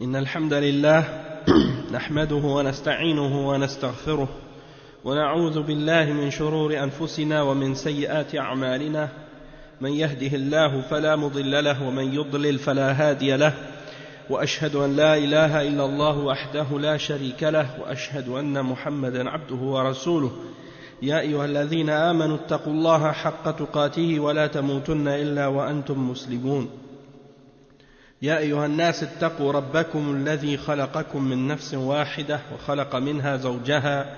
إن الحمد لله نحمده ونستعينه ونستغفره ونعوذ بالله من شرور أنفسنا ومن سيئات أعمالنا من يهده الله فلا مضل له ومن يضلل فلا هادي له وأشهد أن لا إله إلا الله وحده لا شريك له وأشهد أن محمدا عبده ورسوله يا أيها الذين آمنوا اتقوا الله حق تقاته ولا تموتن إلا وأنتم مسلمون يا أيها الناس اتقوا ربكم الذي خلقكم من نفس واحدة وخلق منها زوجها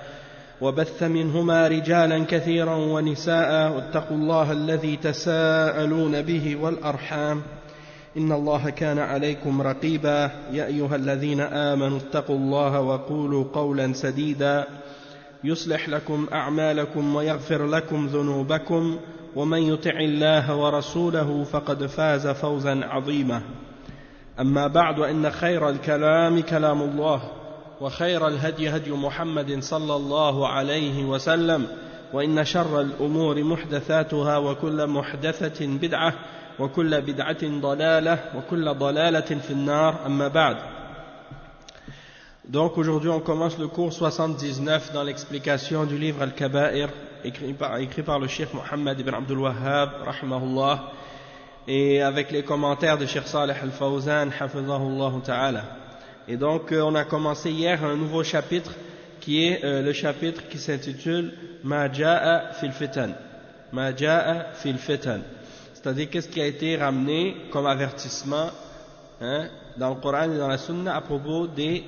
وبث منهما رجالا كثيرا ونساء واتقوا الله الذي تساءلون به والأرحام إن الله كان عليكم رقيبا يا أيها الذين آمنوا اتقوا الله وقولوا قولا سديدا يصلح لكم أعمالكم ويغفر لكم ذنوبكم ومن يطع الله ورسوله فقد فاز فوزا عظيما أما بعد إن خير الكلام كلام الله وخير الهدي هدي محمد صلى الله عليه وسلم وإن شر الأمور محدثاتها وكل محدثة بدعة وكل بدعة ضلالة وكل ضلالة في النار أما بعد. Donc aujourd'hui on commence le cours 79 dans l'explication du livre Al-Kaba'ir écrit par le Cheikh Mohammed ibn Abdul Wahhab rahimahullah et avec les commentaires de Cheikh Salih Al-Fawzan hafizahullah ta'ala. Et donc on a commencé hier un nouveau chapitre qui est le chapitre qui s'intitule Ma ja'a fil fitan. Ma ja'a fil fitan. C'est-à-dire qu'est-ce qui a été ramené comme avertissement dans le Coran et dans la Sunna à propos des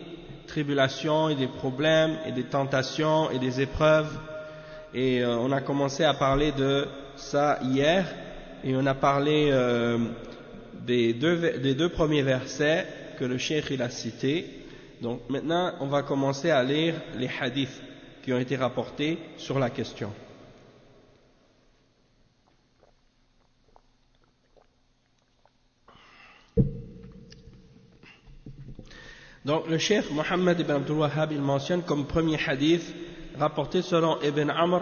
tribulations et des problèmes et des tentations et des épreuves. Et on a commencé à parler de ça hier et on a parlé des deux premiers versets que le cheikh il a cités. Donc maintenant on va commencer à lire les hadiths qui ont été rapportés sur la question. Donc le cheikh Mohammed ibn Abdul Wahhab il mentionne comme premier hadith rapporté selon Ibn Amr,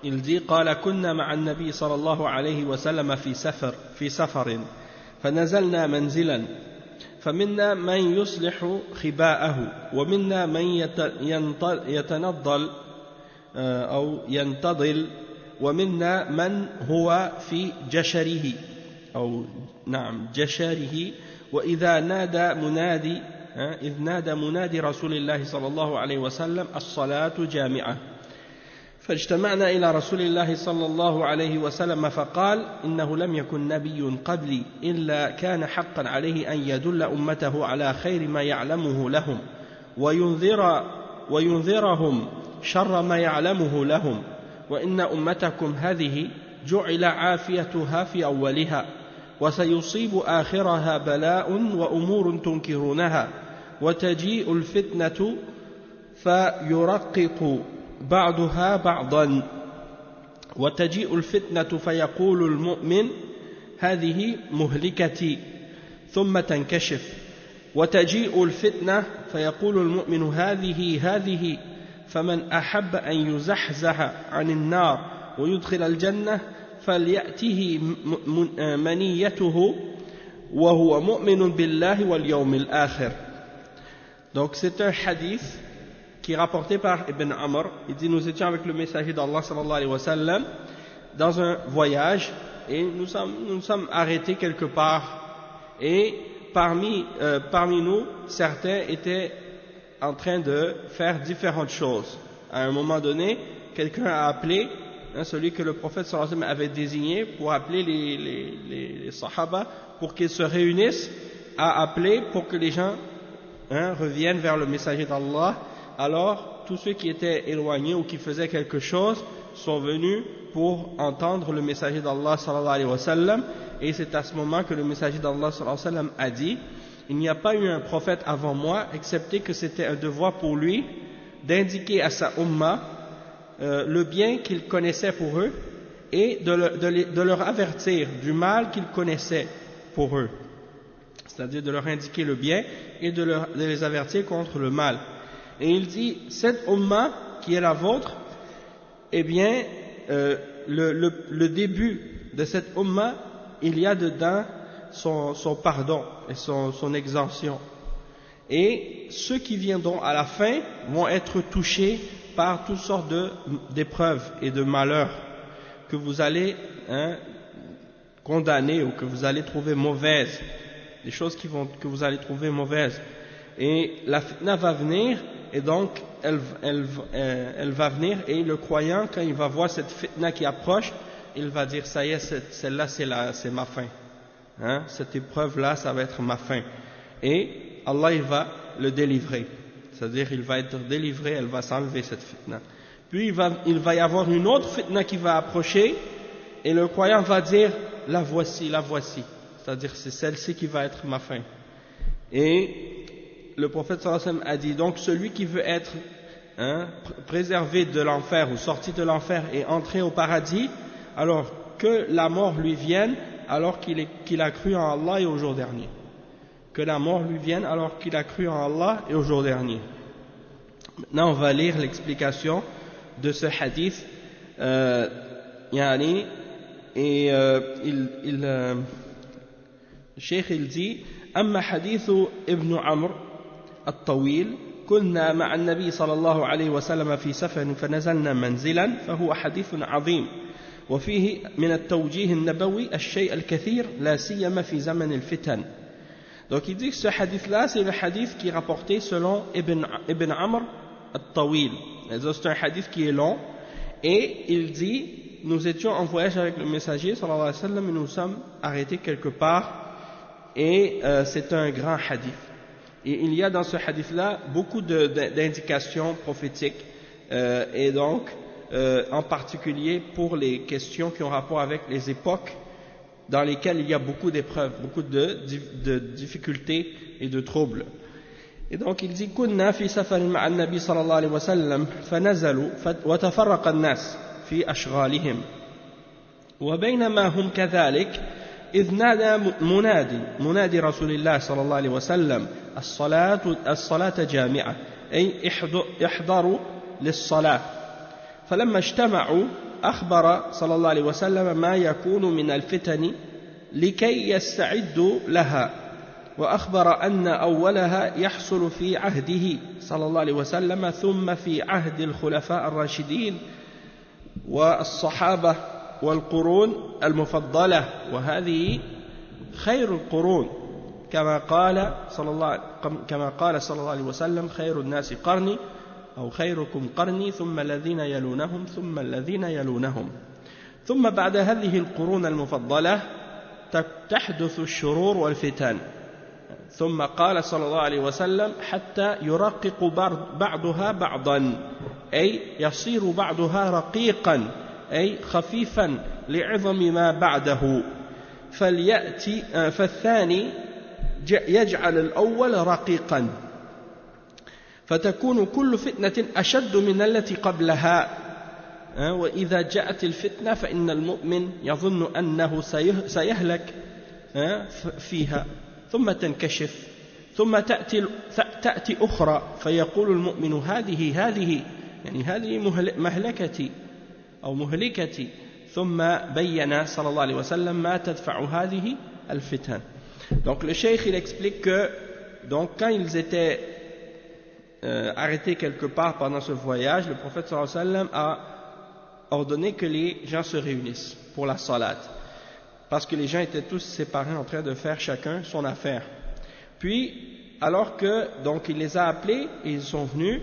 il dit قال كنا مع النبي صلى الله عليه وسلم في سفر فنزلنا منزلا فمنا من يصلح خباءه ومنا من يتنضل أو ينتضل ومنا من هو في جشره أو نعم جشره وإذا نادى منادي رسول الله صلى الله عليه وسلم الصلاة جامعة فاجتمعنا إلى رسول الله صلى الله عليه وسلم فقال إنه لم يكن نبي قبلي إلا كان حقا عليه أن يدل أمته على خير ما يعلمه لهم وينذرهم شر ما يعلمه لهم وإن أمتكم هذه جعل عافيتها في أولها وسيصيب آخرها بلاء وأمور تنكرونها وتجيء الفتنة فيرقق بعضها بعضا وتجيء الفتنة فيقول المؤمن هذه مهلكتي ثم تنكشف وتجيء الفتنة فيقول المؤمن هذه فمن أحب أن يزحزح عن النار ويدخل الجنة فليأته منيته وهو مؤمن بالله واليوم الآخر. Donc c'est un hadith qui est rapporté par Ibn Amr. Il dit nous étions avec le messager d'Allah sallallahu alayhi wa sallam dans un voyage et nous sommes arrêtés quelque part et parmi nous certains étaient en train de faire différentes choses. À un moment donné quelqu'un a appelé celui que le prophète sallallahu alayhi wa sallam avait désigné pour appeler les sahaba pour qu'ils se réunissent, a appelé pour que les gens reviennent vers le messager d'Allah. Alors tous ceux qui étaient éloignés ou qui faisaient quelque chose sont venus pour entendre le messager d'Allah sallallahu alayhi wa sallam, et c'est à ce moment que le messager d'Allah sallallahu alayhi wa sallam a dit il n'y a pas eu un prophète avant moi excepté que c'était un devoir pour lui d'indiquer à sa umma le bien qu'il connaissait pour eux et de leur avertir du mal qu'ils connaissaient pour eux, c'est-à-dire de leur indiquer le bien et de les avertir contre le mal. Et il dit cette umma qui est la vôtre, eh bien le début de cette umma, il y a dedans son pardon et son exemption. Et ceux qui viendront à la fin vont être touchés par toutes sortes d'épreuves et de malheurs que vous allez condamner ou que vous allez trouver mauvaises, des choses que vous allez trouver mauvaises. Et la fitna va venir, et donc elle va venir, et le croyant, quand il va voir cette fitna qui approche, il va dire, ça y est, celle-là c'est ma fin. Cette épreuve-là, ça va être ma fin. Et Allah, il va le délivrer. C'est-à-dire, il va être délivré, elle va s'enlever cette fitna. Puis il va y avoir une autre fitna qui va approcher, et le croyant va dire, la voici. C'est-à-dire, c'est celle-ci qui va être ma fin. Et le prophète sallallahu alayhi wa sallam a dit, donc celui qui veut être préservé de l'enfer ou sorti de l'enfer et entrer au paradis, alors que la mort lui vienne alors qu'il a cru en Allah et au jour dernier. Que la mort lui vienne alors qu'il a cru en Allah et au jour dernier. Maintenant on va lire l'explication de ce hadith. Et le cheikh il dit, أما حديث ابن عمرو الطويل كنا مع النبي صلى الله عليه وسلم في سفر فنزلنا منزلا فهو حديث عظيم وفيه من التوجيه النبوي الشيء الكثير لا سيما في زمن الفتن. Donc il dit que ce hadith-là, c'est le hadith qui est rapporté selon Ibn Amr al-Tawil. C'est un hadith qui est long, et il dit, nous étions en voyage avec le messager, sallallahu alayhi wa sallam, et nous sommes arrêtés quelque part, et c'est un grand hadith. Et il y a dans ce hadith-là beaucoup d'indications prophétiques, et donc, en particulier pour les questions qui ont rapport avec les époques dans lesquelles il y a beaucoup d'épreuves, beaucoup de difficultés et de troubles. Et donc il dit كنا في سفر مع النبي صلى الله عليه وسلم فنزلوا وتفرق الناس في أشغالهم وبينما هم كذلك إذ نادى منادي رسول الله صلى الله عليه وسلم الصلاة جامعة أي احضروا للصلاة فلما اجتمعوا أخبر صلى الله عليه وسلم ما يكون من الفتن لكي يستعدوا لها وأخبر أن أولها يحصل في عهده صلى الله عليه وسلم ثم في عهد الخلفاء الراشدين والصحابة والقرون المفضلة وهذه خير القرون كما قال صلى الله عليه وسلم خير الناس قرني أو خيركم قرني ثم الذين يلونهم ثم الذين يلونهم ثم بعد هذه القرون المفضلة تحدث الشرور والفتن ثم قال صلى الله عليه وسلم حتى يرقق بعضها بعضا أي يصير بعضها رقيقا أي خفيفا لعظم ما بعده فالثاني يجعل الأول رقيقا فتكون كل فتنة أشد من التي قبلها وإذا جاءت الفتنة فإن المؤمن يظن أنه سيهلك فيها ثم تنكشف ثم تأتي أخرى فيقول المؤمن هذه يعني هذه مهلكتي أو مهلكتي ثم بين صلى الله عليه وسلم ما تدفع هذه الفتن. Donc le cheikh il explique que donc quand ils étaient arrêtés quelque part pendant ce voyage, le prophète sallallahu alayhi wa sallam a ordonné que les gens se réunissent pour la salat, parce que les gens étaient tous séparés en train de faire chacun son affaire. Puis, alors que donc il les a appelés et ils sont venus,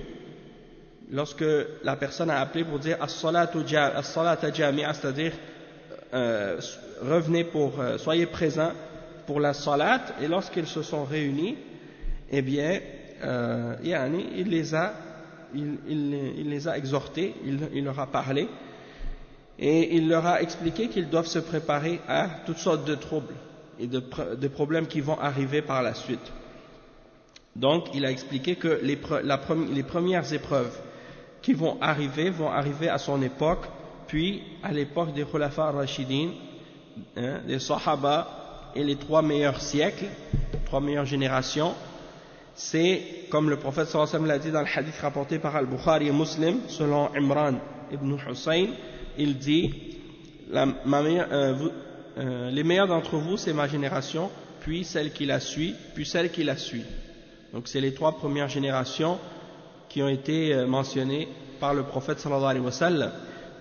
lorsque la personne a appelé pour dire as-salata jami'a, c'est-à-dire revenez soyez présents pour la salat, et lorsqu'ils se sont réunis, eh bien il les a exhortés, il leur a parlé et il leur a expliqué qu'ils doivent se préparer à toutes sortes de troubles et de problèmes qui vont arriver par la suite. Donc il a expliqué que les premières épreuves qui vont arriver à son époque, puis à l'époque des Khulafa ar-Rashidin, des Sahaba et les 3 meilleurs siècles, 3 meilleures générations. C'est comme le prophète sallallahu alayhi wa sallam l'a dit dans le hadith rapporté par Al-Bukhari et Muslim, selon Imran ibn Hussein, il dit les meilleurs d'entre vous c'est ma génération, puis celle qui la suit, puis celle qui la suit. Donc c'est les 3 premières générations qui ont été mentionnées par le prophète sallallahu alayhi wa sallam.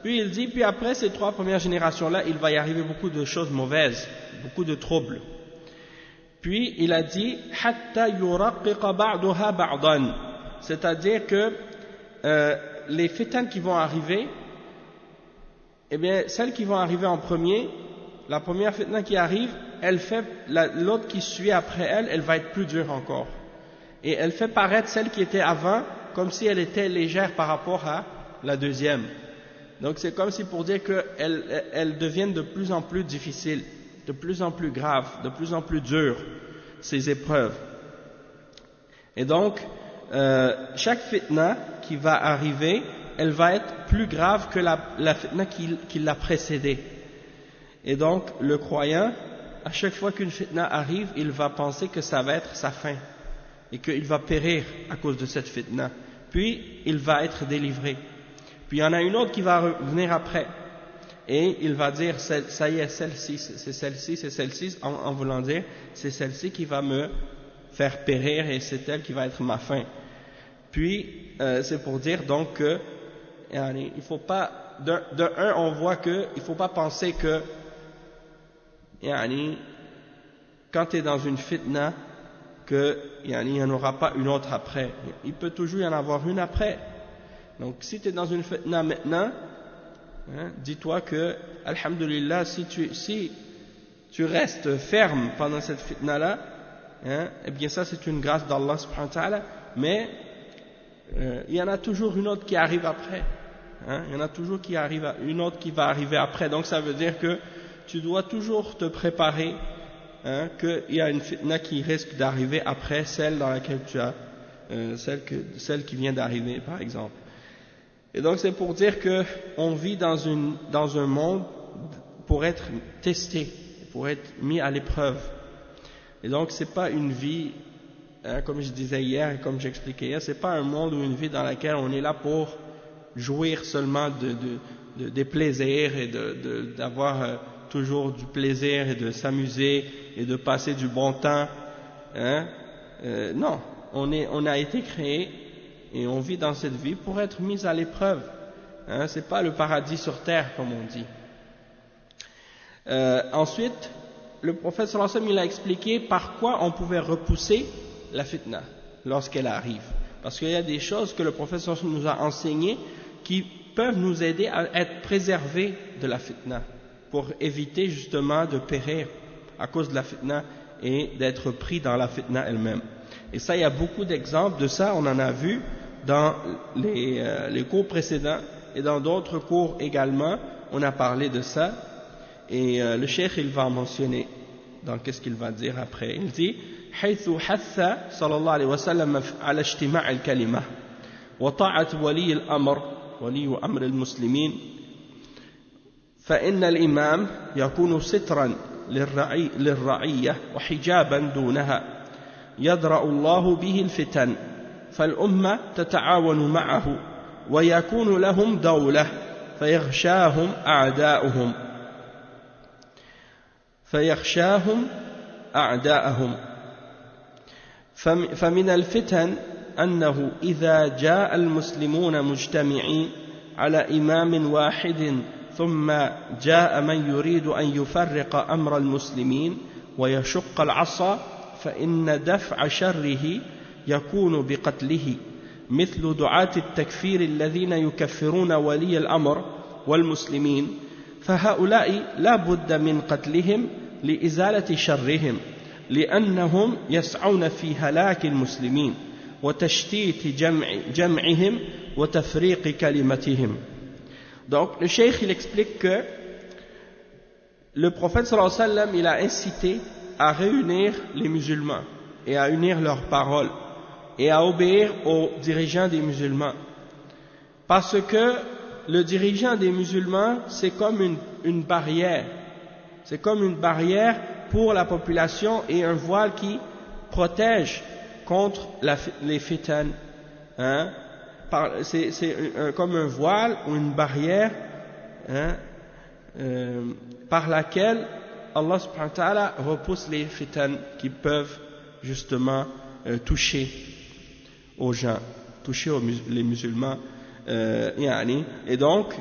Puis il dit, puis après ces 3 premières générations-là, il va y arriver beaucoup de choses mauvaises, beaucoup de troubles. Puis il a dit, hatta yuraqqiqa ba'daha ba'dan, c'est-à-dire que les fitan qui vont arriver, eh bien celles qui vont arriver en premier, la première fitna qui arrive, elle fait l'autre qui suit après elle, elle va être plus dure encore. Et elle fait paraître celle qui était avant comme si elle était légère par rapport à la deuxième. Donc c'est comme si pour dire qu'elles deviennent de plus en plus difficiles, de plus en plus graves, de plus en plus dures, ces épreuves. Et donc, chaque fitna qui va arriver, elle va être plus grave que la fitna qui l'a précédée. Et donc, le croyant, à chaque fois qu'une fitna arrive, il va penser que ça va être sa fin et qu'il va périr à cause de cette fitna. Puis, il va être délivré. Puis, il y en a une autre qui va venir après. Et il va dire, ça y est, celle-ci, c'est celle-ci, c'est celle-ci, en voulant dire, c'est celle-ci qui va me faire périr et c'est elle qui va être ma fin. Puis, c'est pour dire donc que, il faut pas, de un, on voit que, il faut pas penser que, quand tu es dans une fitna, qu'il n'y en aura pas une autre après. Il peut toujours y en avoir une après. Donc, si tu es dans une fitna maintenant, dis-toi que, alhamdulillah, si tu restes ferme pendant cette fitna-là, eh bien ça c'est une grâce d'Allah subhanahu wa ta'ala, mais il y en a toujours une autre qui arrive après. Il y en a toujours une autre qui va arriver après. Donc ça veut dire que tu dois toujours te préparer qu'il y a une fitna qui risque d'arriver après celle dans laquelle tu as, celle qui vient d'arriver par exemple. Et donc c'est pour dire que on vit dans un monde pour être testé, pour être mis à l'épreuve. Et donc c'est pas une vie, comme je disais hier et comme j'expliquais hier, c'est pas un monde ou une vie dans laquelle on est là pour jouir seulement des plaisirs et d'avoir toujours du plaisir et de s'amuser et de passer du bon temps. Non, on a été créé et on vit dans cette vie pour être mis à l'épreuve. C'est pas le paradis sur terre comme on dit. Ensuite, le prophète sallallahu alayhi wa sallam, il a expliqué par quoi on pouvait repousser la fitna lorsqu'elle arrive. Parce qu'il y a des choses que le prophète sallallahu alayhi wa sallam nous a enseignées qui peuvent nous aider à être préservés de la fitna, pour éviter justement de périr à cause de la fitna et d'être pris dans la fitna elle-même. Et ça, il y a beaucoup d'exemples de ça, on en a vu dans les cours précédents et dans d'autres cours également, on a parlé de ça. Et le cheikh il va en mentionner. Donc qu'est-ce qu'il va dire après? Il dit حيث حث صلى الله عليه وسلم على اجتماع الكلمة وطاعة ولي الأمر ولي أمر المسلمين فإن الإمام يكون سترا للرعية وحجابا دونها يدرأ الله به الفتن فالأمة تتعاون معه ويكون لهم دولة فيغشاهم أعداءهم فمن الفتن أنه إذا جاء المسلمون مجتمعين على إمام واحد ثم جاء من يريد أن يفرق أمر المسلمين ويشق العصا فإن دفع شره يكون بقتله مثل دعاة التكفير الذين يكفرون ولي الأمر والمسلمين فهؤلاء لا بد من قتلهم لإزالة شرهم لأنهم يسعون في هلاك المسلمين وتشتيت جمعهم وتفريق كلمتهم. Donc le cheikh il explique que le prophète sallallahu alayhi wa sallam il a incité à réunir les musulmans et à unir leurs paroles et à obéir aux dirigeants des musulmans, parce que le dirigeant des musulmans c'est comme une barrière, c'est comme une barrière pour la population et un voile qui protège contre les fitan. C'est comme un voile ou une barrière par laquelle Allah subhanahu wa ta'ala repousse les fitan qui peuvent justement toucher aux gens, toucher les musulmans, et donc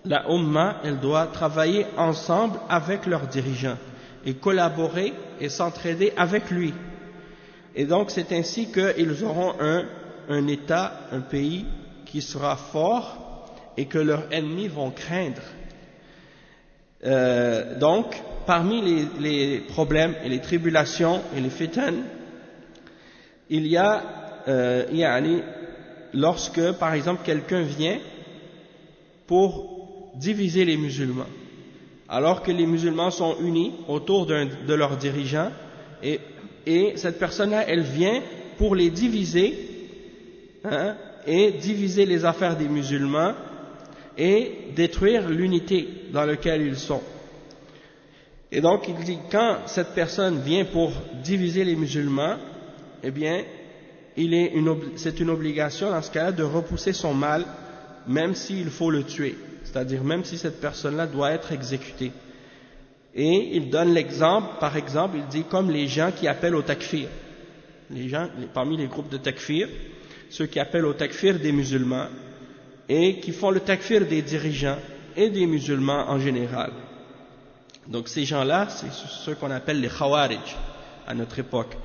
la Ummah, elle doit travailler ensemble avec leurs dirigeants et collaborer et s'entraider avec lui. Et donc c'est ainsi qu'ils auront un État, un pays qui sera fort et que leurs ennemis vont craindre. Donc parmi les problèmes et les tribulations et les fitan, il y a lorsque par exemple quelqu'un vient pour diviser les musulmans, alors que les musulmans sont unis autour de leurs dirigeants, et cette personne-là, elle vient pour les diviser, et diviser les affaires des musulmans et détruire l'unité dans laquelle ils sont. Et donc il dit, quand cette personne vient pour diviser les musulmans, eh bien c'est une obligation dans ce cas-là de repousser son mal, même s'il faut le tuer, c'est-à-dire même si cette personne-là doit être exécutée. Et il donne l'exemple, par exemple, il dit comme les gens qui appellent au takfir. Les gens, parmi les groupes de takfir, ceux qui appellent au takfir des musulmans et qui font le takfir des dirigeants et des musulmans en général. Donc ces gens-là, c'est ceux qu'on appelle les khawarij à notre époque.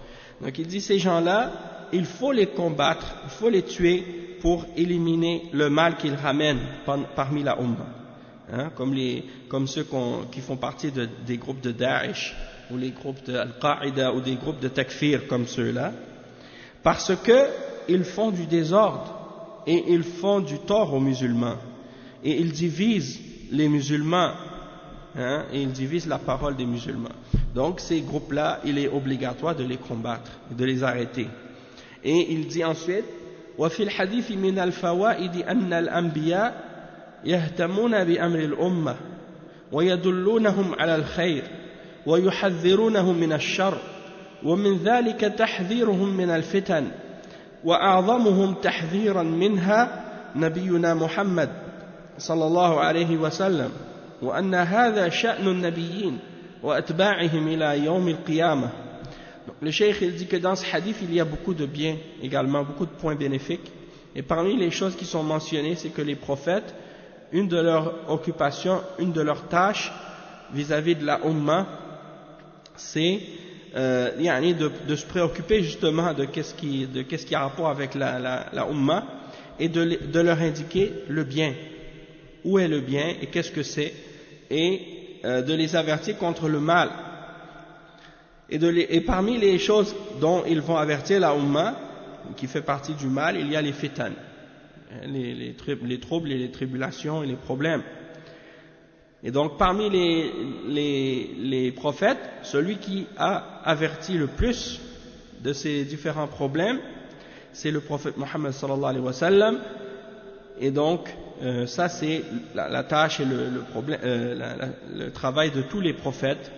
Donc il dit ces gens-là, il faut les combattre, il faut les tuer pour éliminer le mal qu'ils ramènent parmi la Ummah, comme ceux qui font partie des groupes de Daesh ou les groupes de Al-Qaïda ou des groupes de Takfir comme ceux-là, parce que ils font du désordre et ils font du tort aux musulmans et ils divisent les musulmans, et ils divisent la parole des musulmans. Donc ces groupes-là, il est obligatoire de les combattre et de les arrêter. Et il dit ensuite, وفي الحديث من الفوائد أن الأنبياء يهتمون بأمر الأمة ويدلونهم على الخير ويحذرونهم من الشر ومن ذلك تحذيرهم من الفتن وأعظمهم تحذيرا منها نبينا محمد صلى الله عليه وسلم وأن هذا شأن النبيين وأتباعهم إلى يوم القيامة. Le cheikh il dit que dans ce hadith il y a beaucoup de biens également, beaucoup de points bénéfiques, et parmi les choses qui sont mentionnées c'est que les prophètes, une de leurs occupations, une de leurs tâches vis-à-vis de la Ummah, c'est de se préoccuper justement de qu'est-ce qui a rapport avec la Ummah et de leur indiquer le bien, où est le bien et qu'est-ce que c'est, et de les avertir contre le mal. Et parmi les choses dont ils vont avertir la Ummah, qui fait partie du mal, il y a les fitan, les troubles et les tribulations et les problèmes. Et donc parmi les prophètes, celui qui a averti le plus de ces différents problèmes, c'est le prophète Mohammed sallallahu alayhi wa sallam. Et donc ça c'est la tâche et le travail de tous les prophètes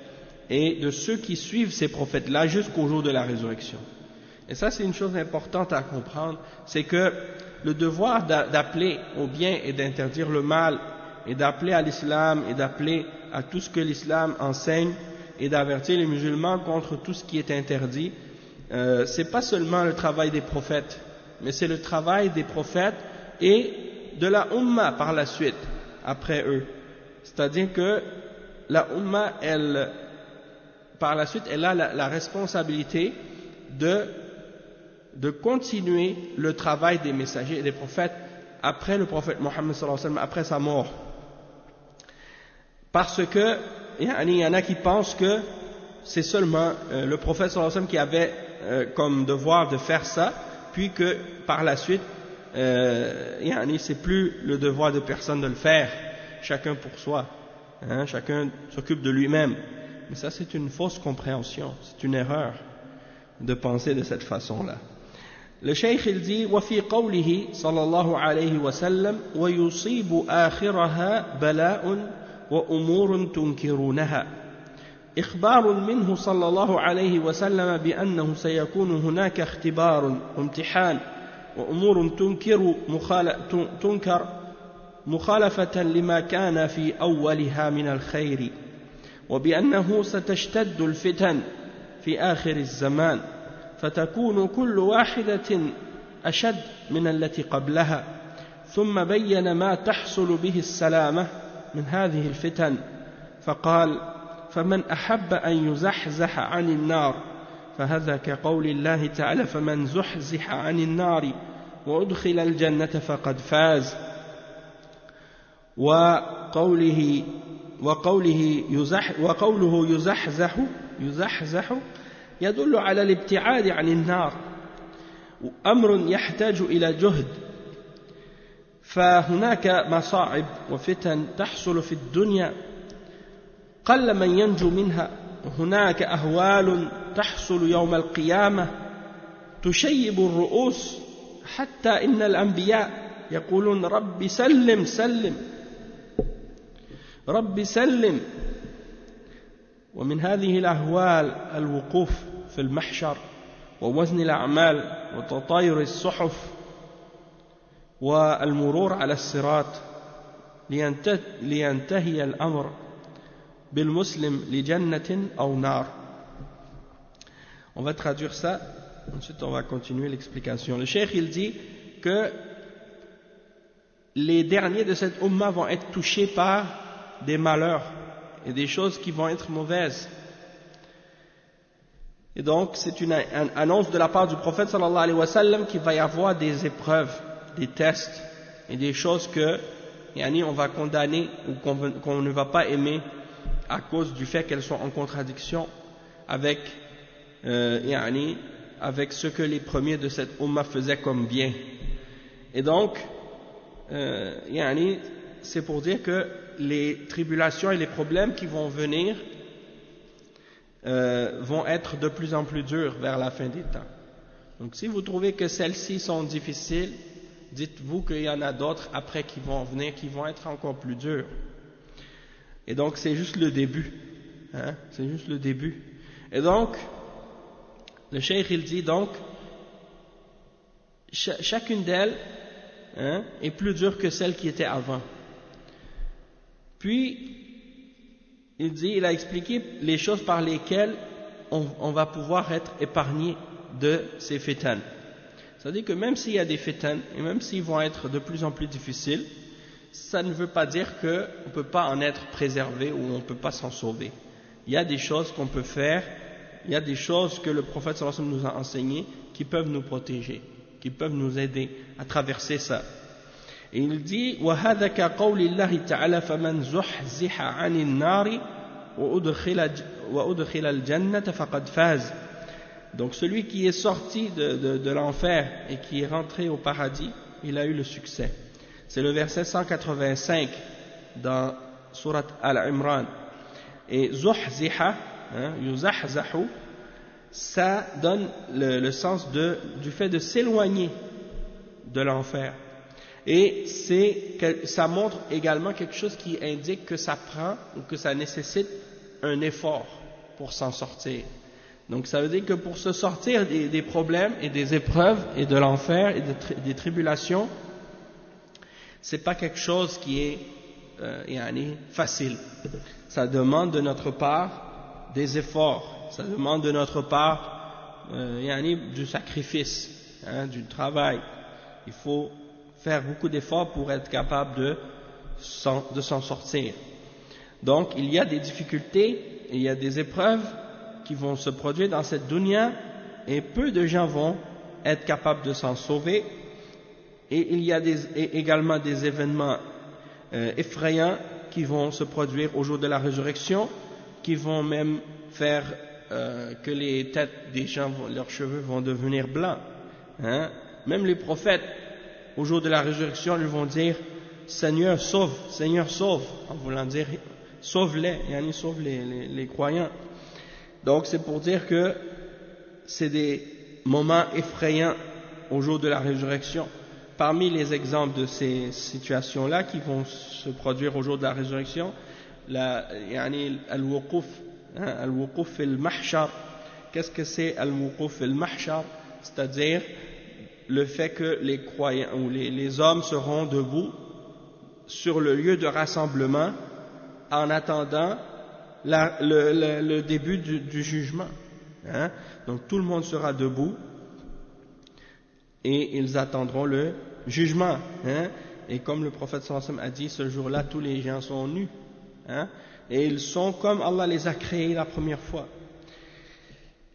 et de ceux qui suivent ces prophètes-là jusqu'au jour de la résurrection. Et ça c'est une chose importante à comprendre, c'est que le devoir d'appeler au bien et d'interdire le mal, et d'appeler à l'islam, et d'appeler à tout ce que l'islam enseigne, et d'avertir les musulmans contre tout ce qui est interdit, c'est pas seulement le travail des prophètes, mais c'est le travail des prophètes et de la Ummah par la suite, après eux. C'est-à-dire que la Ummah, par la suite, elle a la responsabilité de continuer le travail des messagers et des prophètes après le prophète Mohammed sallallahu alayhi wa sallam, après sa mort. Parce que il y en a qui pensent que c'est seulement le prophète sallallahu alayhi wa sallam qui avait comme devoir de faire ça, puis que par la suite c'est plus le devoir de personne de le faire, chacun pour soi, chacun s'occupe de lui-même. Mais ça c'est une fausse compréhension, c'est une erreur de penser de cette façon-là. Le cheikh il dit وفي قوله صلى الله عليه وسلم ويصيب آخرها بلاء وأمور تنكرونها إخبار منه صلى الله عليه وسلم بأنه سيكون هناك اختبار وامتحان وأمور تنكر مخالفة لما كان في أولها من الخير وبأنه ستشتد الفتن في آخر الزمان فتكون كل واحدة أشد من التي قبلها ثم بين ما تحصل به السلامة من هذه الفتن فقال فمن أحب أن يزحزح عن النار فهذا كقول الله تعالى فمن زحزح عن النار وأدخل الجنة فقد فاز وقوله يزحزح يدل على الابتعاد عن النار أمر يحتاج إلى جهد فهناك مصاعب وفتن تحصل في الدنيا قل من ينجو منها هناك أهوال تحصل يوم القيامة تشيب الرؤوس حتى إن الأنبياء يقولون رب سلم سلم رب سلم ومن هذه الأهوال الوقوف في المحشر ووزن الأعمال وتطاير الصحف والمرور على الصراط لينتهي الأمر بالmuslim لجنة أو نار. On va traduire ça, ensuite on va continuer l'explication. Le cheikh il dit que les derniers de cette umma vont être touchés par des malheurs et des choses qui vont être mauvaises. Et donc c'est une annonce de la part du prophète sallallahu alayhi wa sallam qu'il va y avoir des épreuves, des tests et des choses que on va condamner ou qu'on ne va pas aimer à cause du fait qu'elles sont en contradiction avec avec ce que les premiers de cette umma faisaient comme bien. Et donc c'est pour dire que les tribulations et les problèmes qui vont venir vont être de plus en plus durs vers la fin des temps. Donc si vous trouvez que celles-ci sont difficiles, dites-vous qu'il y en a d'autres après qui vont venir qui vont être encore plus dures. Et donc c'est juste le début, c'est juste le début. Et donc le cheikh il dit donc chacune d'elles est plus dure que celle qui était avant. Puis il a expliqué les choses par lesquelles on va pouvoir être épargné de ces fitan. C'est-à-dire que même s'il y a des fitan et même s'ils vont être de plus en plus difficiles, ça ne veut pas dire qu'on ne peut pas en être préservé ou on ne peut pas s'en sauver. Il y a des choses qu'on peut faire, il y a des choses que le prophète sallallahu alayhi wa sallam nous a enseignées qui peuvent nous protéger, qui peuvent nous aider à traverser ça. Et il dit وَهَذَا كَقَوْلِ اللَّهِ تَعَالَى فَمَنْ زُحْزِحَ عَنِ النَّارِ وَأُدْخِلَ الْجَنَّةَ فَقَدْ فَازَ. Donc celui qui est sorti de l'enfer et qui est rentré au paradis, il a eu le succès. C'est le verset 185 dans Surat Al-Imran. Et zuhziha, yuzahzahu, ça donne le sens du fait de s'éloigner de l'enfer. Et ça montre également quelque chose qui indique que ça prend ou que ça nécessite un effort pour s'en sortir. Donc ça veut dire que pour se sortir des problèmes et des épreuves et de l'enfer et des tribulations, c'est pas quelque chose qui est facile. Ça demande de notre part des efforts, ça demande de notre part du sacrifice, du travail. Il faut faire beaucoup d'efforts pour être capable de s'en sortir. Donc il y a des difficultés, il y a des épreuves qui vont se produire dans cette dunya et peu de gens vont être capables de s'en sauver. Et il y a également des événements effrayants qui vont se produire au jour de la résurrection, qui vont même faire que les têtes des gens, leurs cheveux vont devenir blancs. Même les prophètes, au jour de la résurrection, ils vont dire « Seigneur, sauve, Seigneur, sauve », en voulant dire « sauve-les », sauve les croyants. Donc c'est pour dire que c'est des moments effrayants au jour de la résurrection. Parmi les exemples de ces situations-là qui vont se produire au jour de la résurrection, al-wuquf fil mahshar. Qu'est-ce que c'est al-wuquf fil mahshar? C'est-à-dire le fait que les croyants ou les hommes seront debout sur le lieu de rassemblement en attendant le début du jugement. Hein? Donc tout le monde sera debout et ils attendront le jugement. Hein? Et comme le prophète sallallahu alayhi wa sallam a dit, ce jour-là, tous les gens sont nus. Hein? Et ils sont comme Allah les a créés la première fois.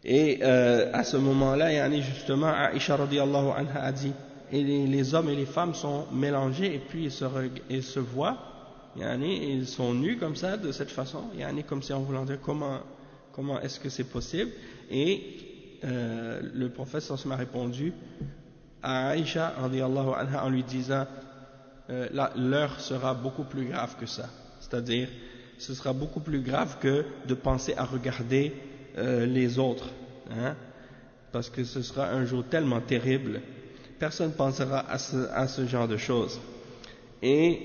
Et à ce moment-là, justement, Aïcha radiyallahu anha a dit, et les hommes et les femmes sont mélangés et puis ils se voient, et ils sont nus comme ça, de cette façon, comme si on voulait dire comment est-ce que c'est possible. Et le prophète sallallahu alayhi wa sallam a répondu à Aïcha radiyallahu anha en lui disant, l'heure sera beaucoup plus grave que ça, c'est-à-dire ce sera beaucoup plus grave que de penser à regarder les autres, hein, parce que ce sera un jour tellement terrible, personne ne pensera à ce genre de choses. Et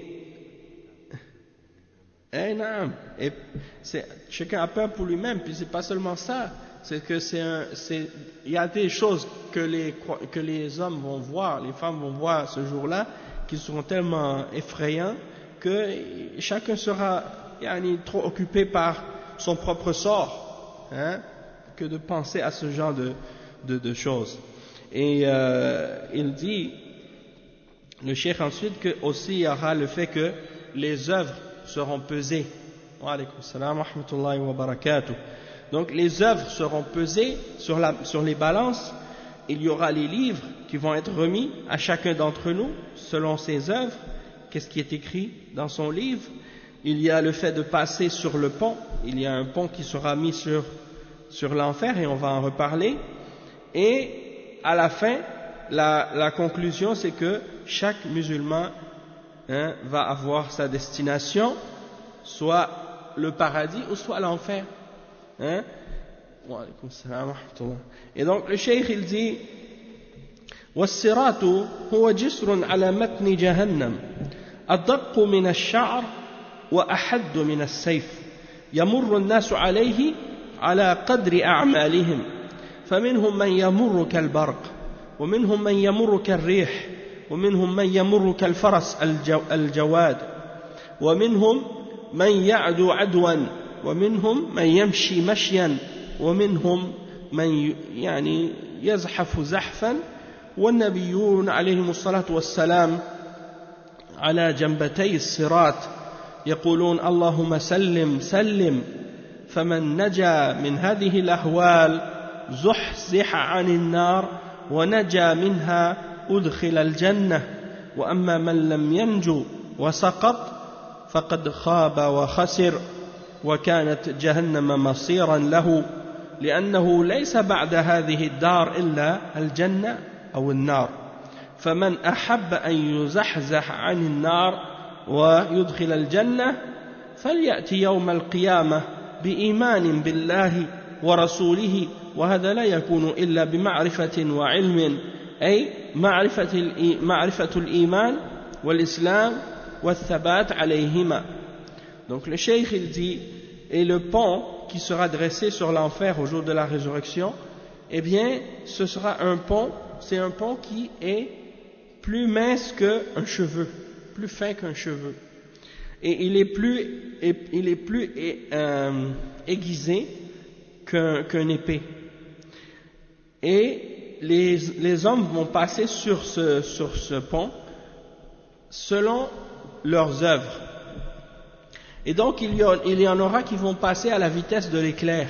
chacun a peur pour lui-même, puis c'est pas seulement ça, c'est que il y a des choses que les hommes vont voir, les femmes vont voir ce jour-là, qui seront tellement effrayants que chacun sera trop occupé par son propre sort, hein, que de penser à ce genre de choses. Et il dit, le cheikh ensuite, que aussi il y aura le fait que les œuvres seront pesées. Wa alaykum salam wa rahmatullahi wa barakatuh. Donc les œuvres seront pesées sur les balances. Il y aura les livres qui vont être remis à chacun d'entre nous selon ses œuvres, qu'est-ce qui est écrit dans son livre. Il y a le fait de passer sur le pont, il y a un pont qui sera mis sur l'enfer et on va en reparler. Et à la fin, la conclusion, c'est que chaque musulman va avoir sa destination, soit le paradis ou soit l'enfer. Et donc le cheikh il dit, والصراط هو جسر على متن جهنم أدق من الشعر وأحد من السيف يمر الناس عليه على قدر أعمالهم فمنهم من يمر كالبرق ومنهم من يمر كالريح ومنهم من يمر كالفرس الجواد ومنهم من يعدو عدوا ومنهم من يمشي مشيا ومنهم من يزحف زحفا والنبيون عليهم الصلاة والسلام على جنبتي الصراط يقولون اللهم سلم سلم فمن نجا من هذه الأهوال زحزح عن النار ونجا منها أدخل الجنة وأما من لم ينجو وسقط فقد خاب وخسر وكانت جهنم مصيرا له لأنه ليس بعد هذه الدار إلا الجنة أو النار فمن أحب أن يزحزح عن النار ويدخل الجنة فليأتي يوم القيامة بإيمان بالله ورسوله وهذا لا يكون إلا بمعرفة وعلم أي معرفة الإيمان والإسلام والثبات عليهما. Donc le cheikh il dit, et le pont qui sera dressé sur l'enfer au jour de la résurrection, eh bien ce sera un pont, c'est un pont qui est plus mince qu'un cheveu, plus fin qu'un cheveu, et il est plus aiguisé qu'un épée. Et les hommes vont passer sur ce pont selon leurs œuvres. Et donc il y en aura qui vont passer à la vitesse de l'éclair,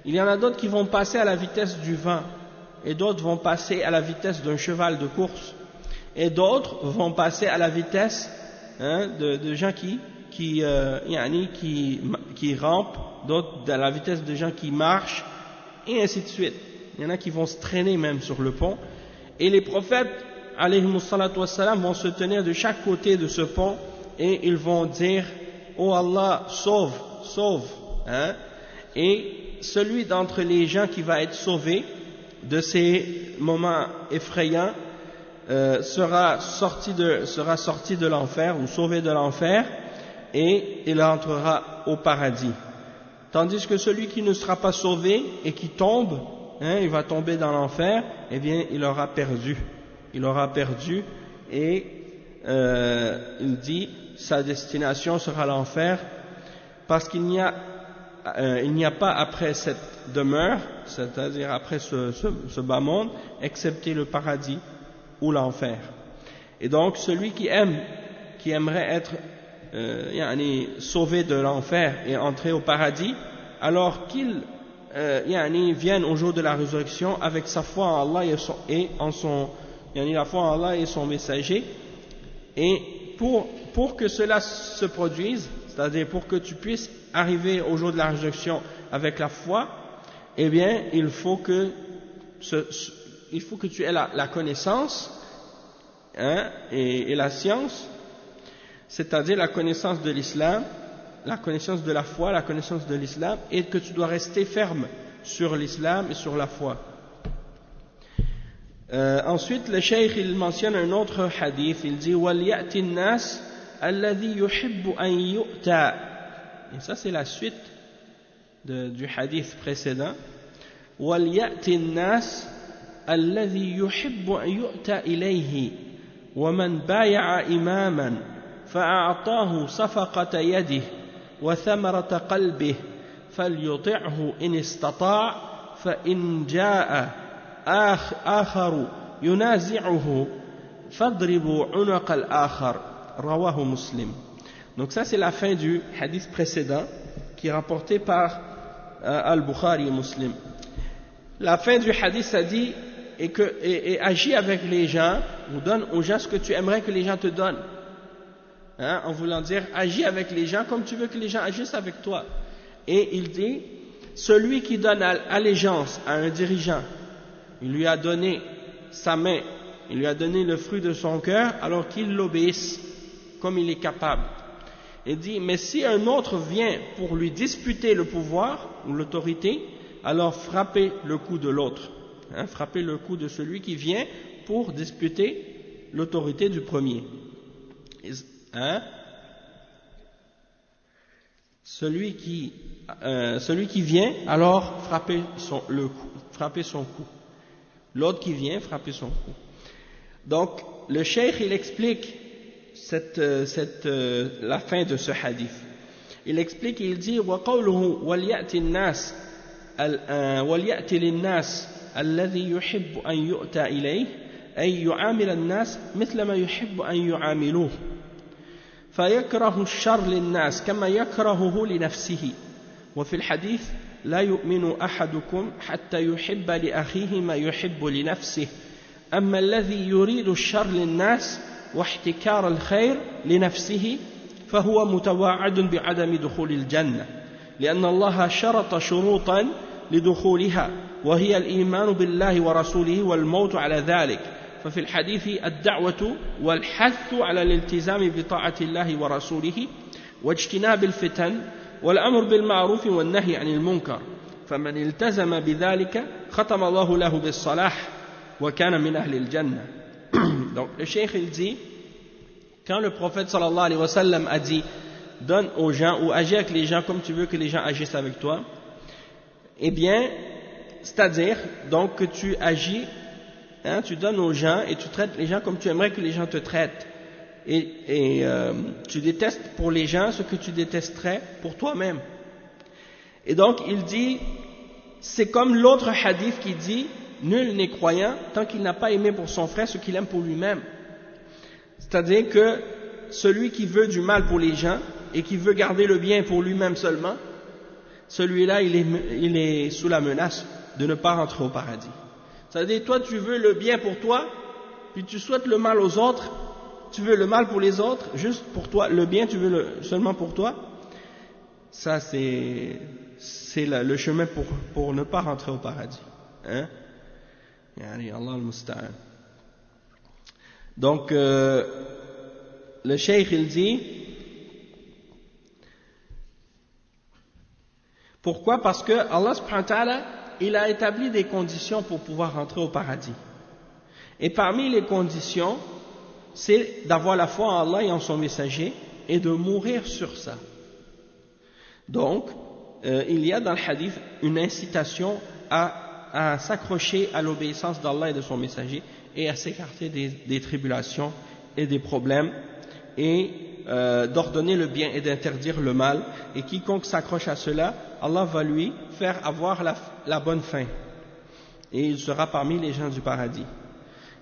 il y en a d'autres qui vont passer à la vitesse du vent, et d'autres vont passer à la vitesse d'un cheval de course, et d'autres vont passer à la vitesse de gens qui rampent, d'autres à la vitesse de gens qui marchent, et ainsi de suite. Il y en a qui vont se traîner même sur le pont, et les prophètes alayhimus salatu wassalam vont se tenir de chaque côté de ce pont, et ils vont dire: oh Allah, sauve, sauve, hein? Et celui d'entre les gens qui va être sauvé de ces moments effrayants sera sorti de l'enfer ou sauvé de l'enfer, et il entrera au paradis. Tandis que celui qui ne sera pas sauvé et qui tombe, il va tomber dans l'enfer, eh bien il aura perdu. Il aura perdu, et il dit sa destination sera l'enfer, parce qu'il n'y a pas après demeures, c'est-à-dire après ce bas monde, excepté le paradis ou l'enfer. Et donc celui qui aimerait être sauvé de l'enfer et entrer au paradis, alors qu'il vienne au jour de la résurrection avec sa foi en Allah la foi en Allah et son messager, et pour que cela se produise, c'est-à-dire pour que tu puisses arriver au jour de la résurrection avec la foi, eh bien il faut que tu aies la connaissance et la science, c'est-à-dire la connaissance de l'islam, la connaissance de la foi, la connaissance de l'islam, et que tu dois rester ferme sur l'islam et sur la foi. Ensuite, le cheikh il mentionne un autre hadith, il dit وَلْيَأْتِ النَّاسِ الَّذِي يُحِبُّ أَنْ يُؤْتَى. Et ça c'est la suite du hadith précédent. وَلْيَأْتِ النَّاسِ الَّذِي يُحِبُّ أَنْ يُؤْتَى إِلَيْهِ وَمَنْ بَايَعَ إِمَامًا فأعطاه صفقة يده وثمرة قلبه فليطعه إن استطاع فإن جاء آخر ينازعه فاضربوا عنق الآخر رواه مسلم. Donc ça c'est la fin du hadith précédent qui est rapporté par Al-Bukhari et Muslim. La fin du hadith ça dit et agis avec les gens, ou donne aux gens ce que tu aimerais que les gens te donnent. En voulant dire, agis avec les gens comme tu veux que les gens agissent avec toi. Et il dit, celui qui donne allégeance à un dirigeant, il lui a donné sa main, il lui a donné le fruit de son cœur, alors qu'il l'obéisse comme il est capable. Il dit, mais si un autre vient pour lui disputer le pouvoir ou l'autorité, alors frappez le cou de l'autre. Frappez le cou de celui qui vient pour disputer l'autorité du premier. Celui qui vient, alors frapper son cou. L'autre qui vient, frapper son cou. Donc, le cheikh, il explique la fin de ce hadith. Il explique, il dit, وَقَوْلُهُ وَلْيَأْتِ لِلنَّاسِ الَّذِي يُحِبُّ أَنْ يُؤْتَى إِلَيْهِ أي يعامل الناس مثل ما يحب أن يعاملوه فيكره الشر للناس كما يكرهه لنفسه وفي الحديث لا يؤمن أحدكم حتى يحب لأخيه ما يحب لنفسه أما الذي يريد الشر للناس واحتكار الخير لنفسه فهو متوعد بعدم دخول الجنة لأن الله شرط شروطا لدخولها وهي الإيمان بالله ورسوله والموت على ذلك ففي الحديث الدعوة والحث على الالتزام بطاعة الله ورسوله واجتناب الفتن والأمر بالمعروف والنهي عن المنكر فمن التزم بذلك ختم الله له بالصلاح وكان من أهل الجنة. Donc le cheikh il dit, quand le prophète sallallahu alayhi wa sallam a dit donne aux gens ou agis avec les gens comme tu veux que les gens agissent avec toi, eh bien c'est-à-dire donc que tu agis, tu donnes aux gens et tu traites les gens comme tu aimerais que les gens te traitent et tu détestes pour les gens ce que tu détesterais pour toi-même. Et donc il dit, c'est comme l'autre hadith qui dit nul n'est croyant tant qu'il n'a pas aimé pour son frère ce qu'il aime pour lui-même. C'est-à-dire que celui qui veut du mal pour les gens et qui veut garder le bien pour lui-même seulement, celui-là il est sous la menace de ne pas rentrer au paradis. C'est-à-dire, toi tu veux le bien pour toi, puis tu souhaites le mal aux autres, tu veux le mal pour les autres, juste pour toi, le bien tu veux seulement pour toi, ça c'est le chemin pour ne pas rentrer au paradis. Yani Allah al-Musta'an. Donc, le cheikh il dit, pourquoi? Parce que Allah subhanahu wa ta'ala, il a établi des conditions pour pouvoir rentrer au paradis. Et parmi les conditions, c'est d'avoir la foi en Allah et en son messager et de mourir sur ça. Donc, il y a dans le hadith une incitation à s'accrocher à l'obéissance d'Allah et de son messager et à s'écarter des tribulations et des problèmes et d'ordonner le bien et d'interdire le mal, et quiconque s'accroche à cela, Allah va lui faire avoir la bonne fin, et il sera parmi les gens du paradis.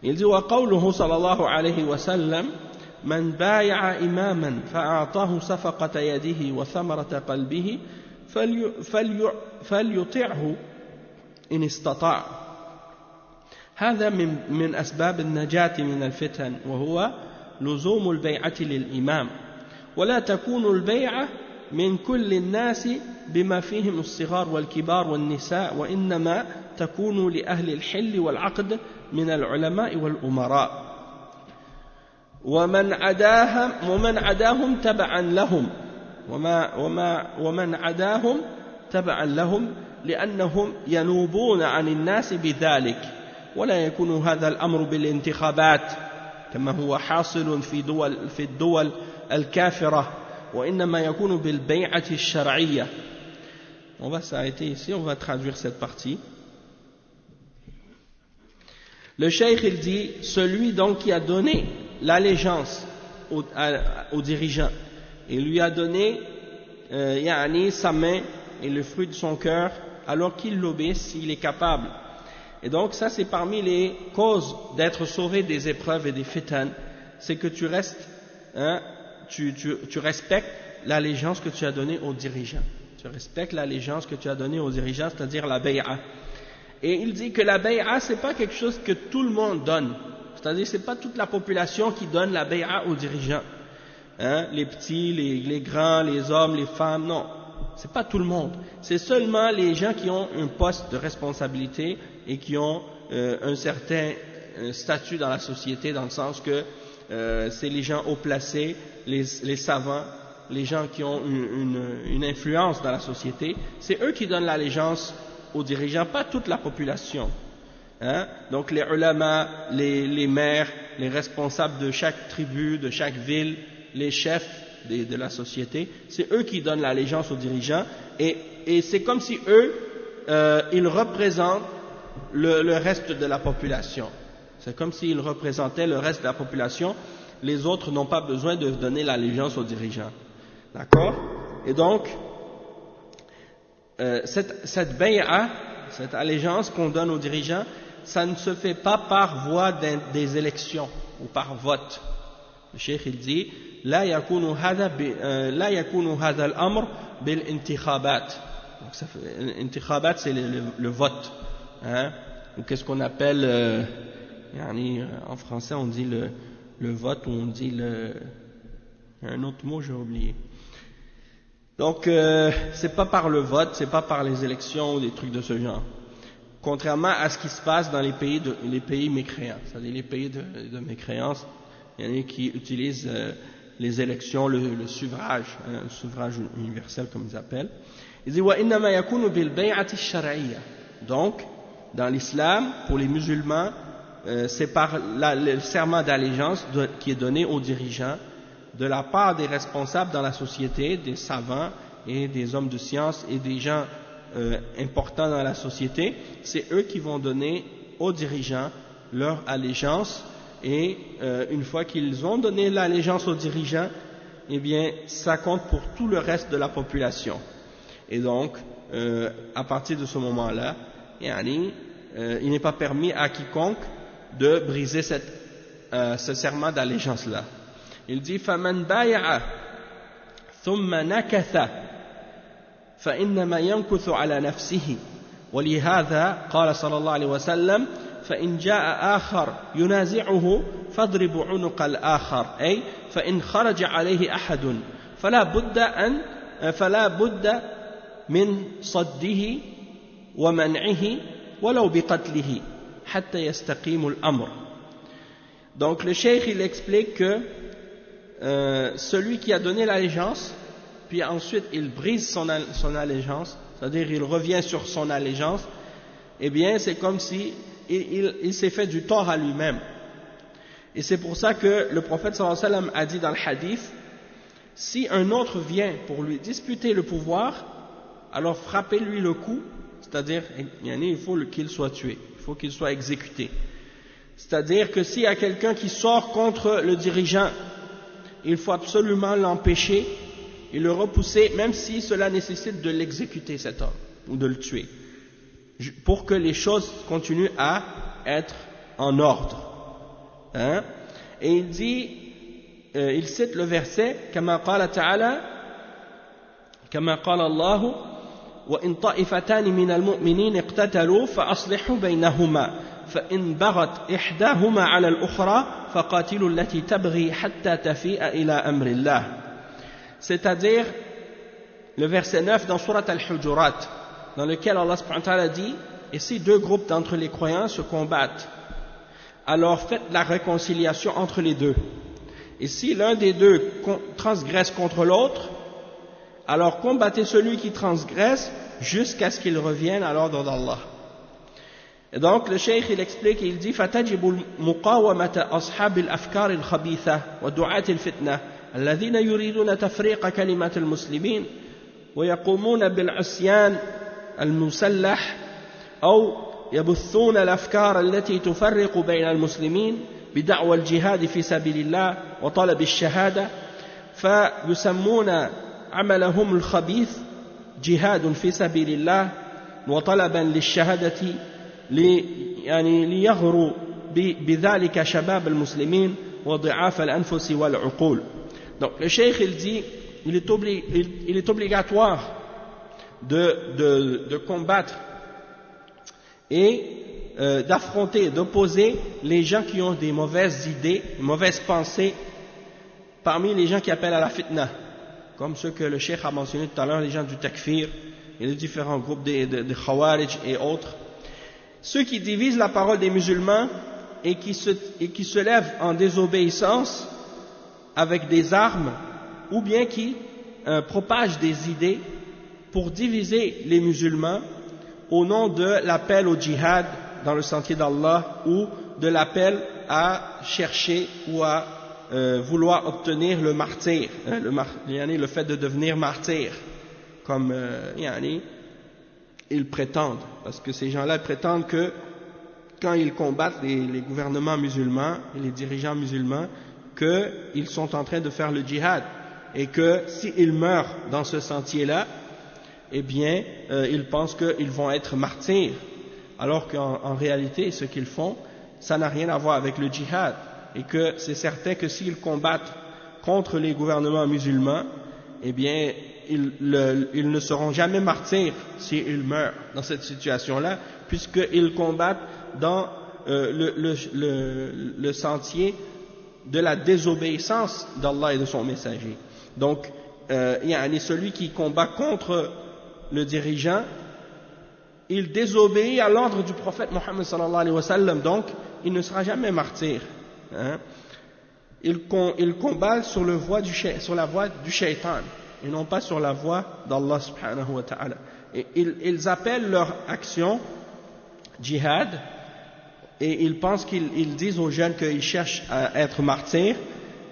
Il dit وقوله صلى الله عليه وسلم من بايع إماما فأعطاه صفقة يده وثمرة قلبه فليطعه إن استطاع. هذا من أسباب النجاة من الفتن، وهو لزوم البيعة للإمام، ولا تكون البيعة من كل الناس بما فيهم الصغار والكبار والنساء، وإنما تكون لأهل الحل والعقد من العلماء والأمراء، ومن عداهم تبعا لهم ومن عداهم تبعا لهم لأنهم ينوبون عن الناس بذلك، ولا يكون هذا الأمر بالانتخابات كما هو حاصل في الدول الكافرة، وإنما يكون بالبيعة الشرعية. On va s'arrêter ici, on va traduire cette partie. Le cheikh il dit, celui donc qui a donné l'allégeance au dirigeant, il lui a donné sa main et le fruit de son cœur, alors qu'il l'obéisse s'il est capable. Et donc ça c'est parmi les causes d'être sauvé des épreuves et des fitan, c'est que tu restes, tu respectes l'allégeance que tu as donnée au dirigeant. Tu respectes l'allégeance que tu as donnée au dirigeant, c'est-à-dire la bay'a. Et il dit que la bay'a c'est pas quelque chose que tout le monde donne, c'est-à-dire c'est pas toute la population qui donne la bay'a aux dirigeants, les petits, les grands, les hommes, les femmes, non, c'est pas tout le monde, c'est seulement les gens qui ont un poste de responsabilité et qui ont un certain statut dans la société, dans le sens que c'est les gens haut placés, les savants, les gens qui ont une influence dans la société, c'est eux qui donnent l'allégeance aux dirigeants, pas toute la population. Donc les ulama, les maires, les responsables de chaque tribu, de chaque ville, les chefs de la société, c'est eux qui donnent l'allégeance aux dirigeants, et c'est comme si eux, ils représentent le reste de la population. C'est comme s'ils représentaient le reste de la population, les autres n'ont pas besoin de donner l'allégeance aux dirigeants. D'accord? Et donc, cette bay'a, cette allégeance qu'on donne aux dirigeants, ça ne se fait pas par voie des élections ou par vote. Le cheikh il dit لا يكون هذا الأمر بالانتخابات. Donc l'intikhabat c'est le vote, ou qu'est-ce qu'on appelle en français on dit le vote, ou on dit un autre mot j'ai oublié. Donc c'est pas par le vote, c'est pas par les élections ou des trucs de ce genre, contrairement à ce qui se passe dans les pays mécréants, c'est-à-dire les pays de mécréance, il y en a qui utilisent les élections, le suffrage, le suffrage universel comme ils appellent. Il dit وَإِنَّمَا يَكُونُ بِالْبَيْعَةِ الشَّرْعِيَّةِ. Donc dans l'islam, pour les musulmans, c'est par le serment d'allégeance qui est donné aux dirigeants de la part des responsables dans la société, des savants et des hommes de science et des gens importants dans la société. C'est eux qui vont donner aux dirigeants leur allégeance, et une fois qu'ils ont donné l'allégeance aux dirigeants, eh bien ça compte pour tout le reste de la population. Et donc à partir de ce moment-là, il n'est pas permis à quiconque de briser ce serment d'allégeance-là. Il dit فَمَنْ بَايَعَ ثُمَّ نَكَثَ فَإِنَّمَا يَنْكُثُ عَلَى نَفْسِهِ وَلِهَذَا قال صلى الله عليه وسلم فإن جاء آخر ينازعه فاضربوا عنق الآخر، أي فإن خرج عليه أحد فلا بد من صده ومنعه ولو بقتله حتى يستقيم الأمر. Donc le cheikh il explique que celui qui a donné l'allégeance, puis ensuite il brise son allégeance, c'est-à-dire il revient sur son allégeance, eh bien c'est comme si il s'est fait du tort à lui-même. Et c'est pour ça que le prophète sallallahu alayhi wa sallam a dit dans le hadith, si un autre vient pour lui disputer le pouvoir, alors frappez-lui le cou, c'est-à-dire il faut qu'il soit tué, il faut qu'il soit exécuté. C'est-à-dire que s'il y a quelqu'un qui sort contre le dirigeant il faut absolument l'empêcher et le repousser, même si cela nécessite de l'exécuter cet homme, ou de le tuer, pour que les choses continuent à être en ordre. Hein? Et il dit, il cite le verset, كما قال تعالى كما قال الله وإن طائفتان من المؤمنين اقتتلوا فأصلحوا بينهما فإن بغت إحداهما على الأخرى فقاتلوا التي تبغي حتى تفيء إلى أمر الله. C'est-à-dire le verset 9 dans Surat Al-Hujurat, dans lequel Allah subhanahu wa ta'ala dit, et si deux groupes d'entre les croyants se combattent, alors faites la réconciliation entre les deux. Et si l'un des deux transgresse contre l'autre, alors combattez celui qui transgresse jusqu'à ce qu'il revienne à l'ordre d'Allah. Et donc le cheikh il explique, il dit فَتَجِبُ مُقَاوَمَةَ أَصْحَابِ الْأَفْكَارِ الْخَبِيثَةِ وَدُعَاةِ الْفِتْنَةِ الذين يريدون تفريق كلمة المسلمين ويقومون بالعصيان المسلح أو يبثون الأفكار التي تفرق بين المسلمين بدعوى الجهاد في سبيل الله وطلب الشهادة فيسمون عملهم الخبيث جهاد في سبيل الله وطلبا للشهادة ليغروا بذلك شباب المسلمين وضعاف الأنفس والعقول. Donc le cheikh il dit il est obligatoire de combattre et d'affronter, d'opposer les gens qui ont des mauvaises idées, mauvaises pensées parmi les gens qui appellent à la fitna, comme ceux que le cheikh a mentionné tout à l'heure, les gens du takfir et les différents groupes de Khawarij et autres, ceux qui divisent la parole des musulmans et qui se lèvent en désobéissance avec des armes, ou bien qui propagent des idées pour diviser les musulmans au nom de l'appel au djihad dans le sentier d'Allah ou de l'appel à chercher ou à vouloir obtenir le martyr, le fait de devenir martyr, comme ils prétendent, parce que ces gens-là prétendent que quand ils combattent les gouvernements musulmans et les dirigeants musulmans, qu'ils sont en train de faire le djihad et que s'ils meurent dans ce sentier-là, eh bien, ils pensent qu'ils vont être martyrs, alors qu'en réalité, ce qu'ils font, ça n'a rien à voir avec le djihad, et que c'est certain que s'ils combattent contre les gouvernements musulmans, eh bien, ils ne seront jamais martyrs s'ils meurent dans cette situation-là, puisqu'ils combattent dans le sentier de la désobéissance d'Allah et de son messager. Donc, celui qui combat contre le dirigeant, il désobéit à l'ordre du prophète Mohammed sallallahu alayhi wa sallam, donc il ne sera jamais martyr. Hein? Il combat sur la voie du shaitan et non pas sur la voie d'Allah subhanahu wa ta'ala. Et ils appellent leur action djihad, et ils pensent qu'ils disent aux jeunes qu'ils cherchent à être martyrs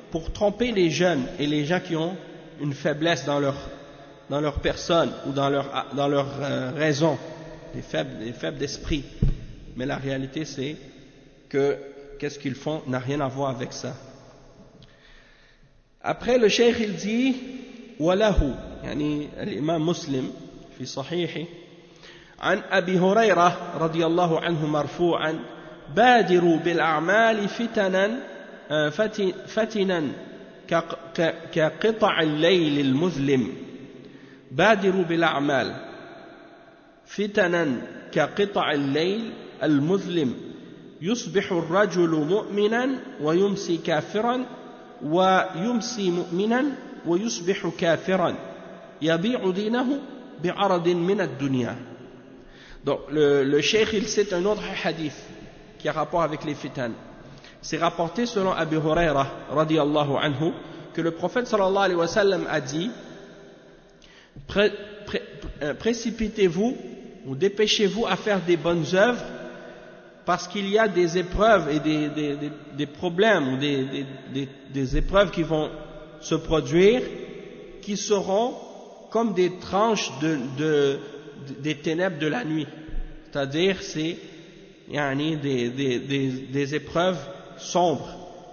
pour tromper les jeunes et les gens qui ont une faiblesse dans leur personne ou dans leur raison, les faibles d'esprit. Mais la réalité c'est que qu'est-ce qu'ils font n'a rien à voir avec ça. Après le cheikh il dit وله يعني الإمام مسلم في صحيحه عن أبي هريرة رضي الله عنه مرفوعا بادروا بالأعمال فتنا كقطع الليل المظلم بادروا بالأعمال فتنا كقطع الليل المظلم يصبح الرجل مؤمنا ويمسي كافرا ويمسي مؤمنا ويصبح كافرا يبيع دينه بعرض من الدنيا. Donc le cheikh il cite un autre hadith qui a rapport avec les fitan. C'est rapporté selon Abu Huraira radiyallahu anhu que le prophète sallallahu alayhi wa sallam a dit précipitez-vous ou dépêchez-vous à faire des bonnes œuvres parce qu'il y a des épreuves et des problèmes ou des épreuves qui vont se produire qui seront comme des tranches des ténèbres de la nuit, c'est-à-dire c'est des épreuves sombres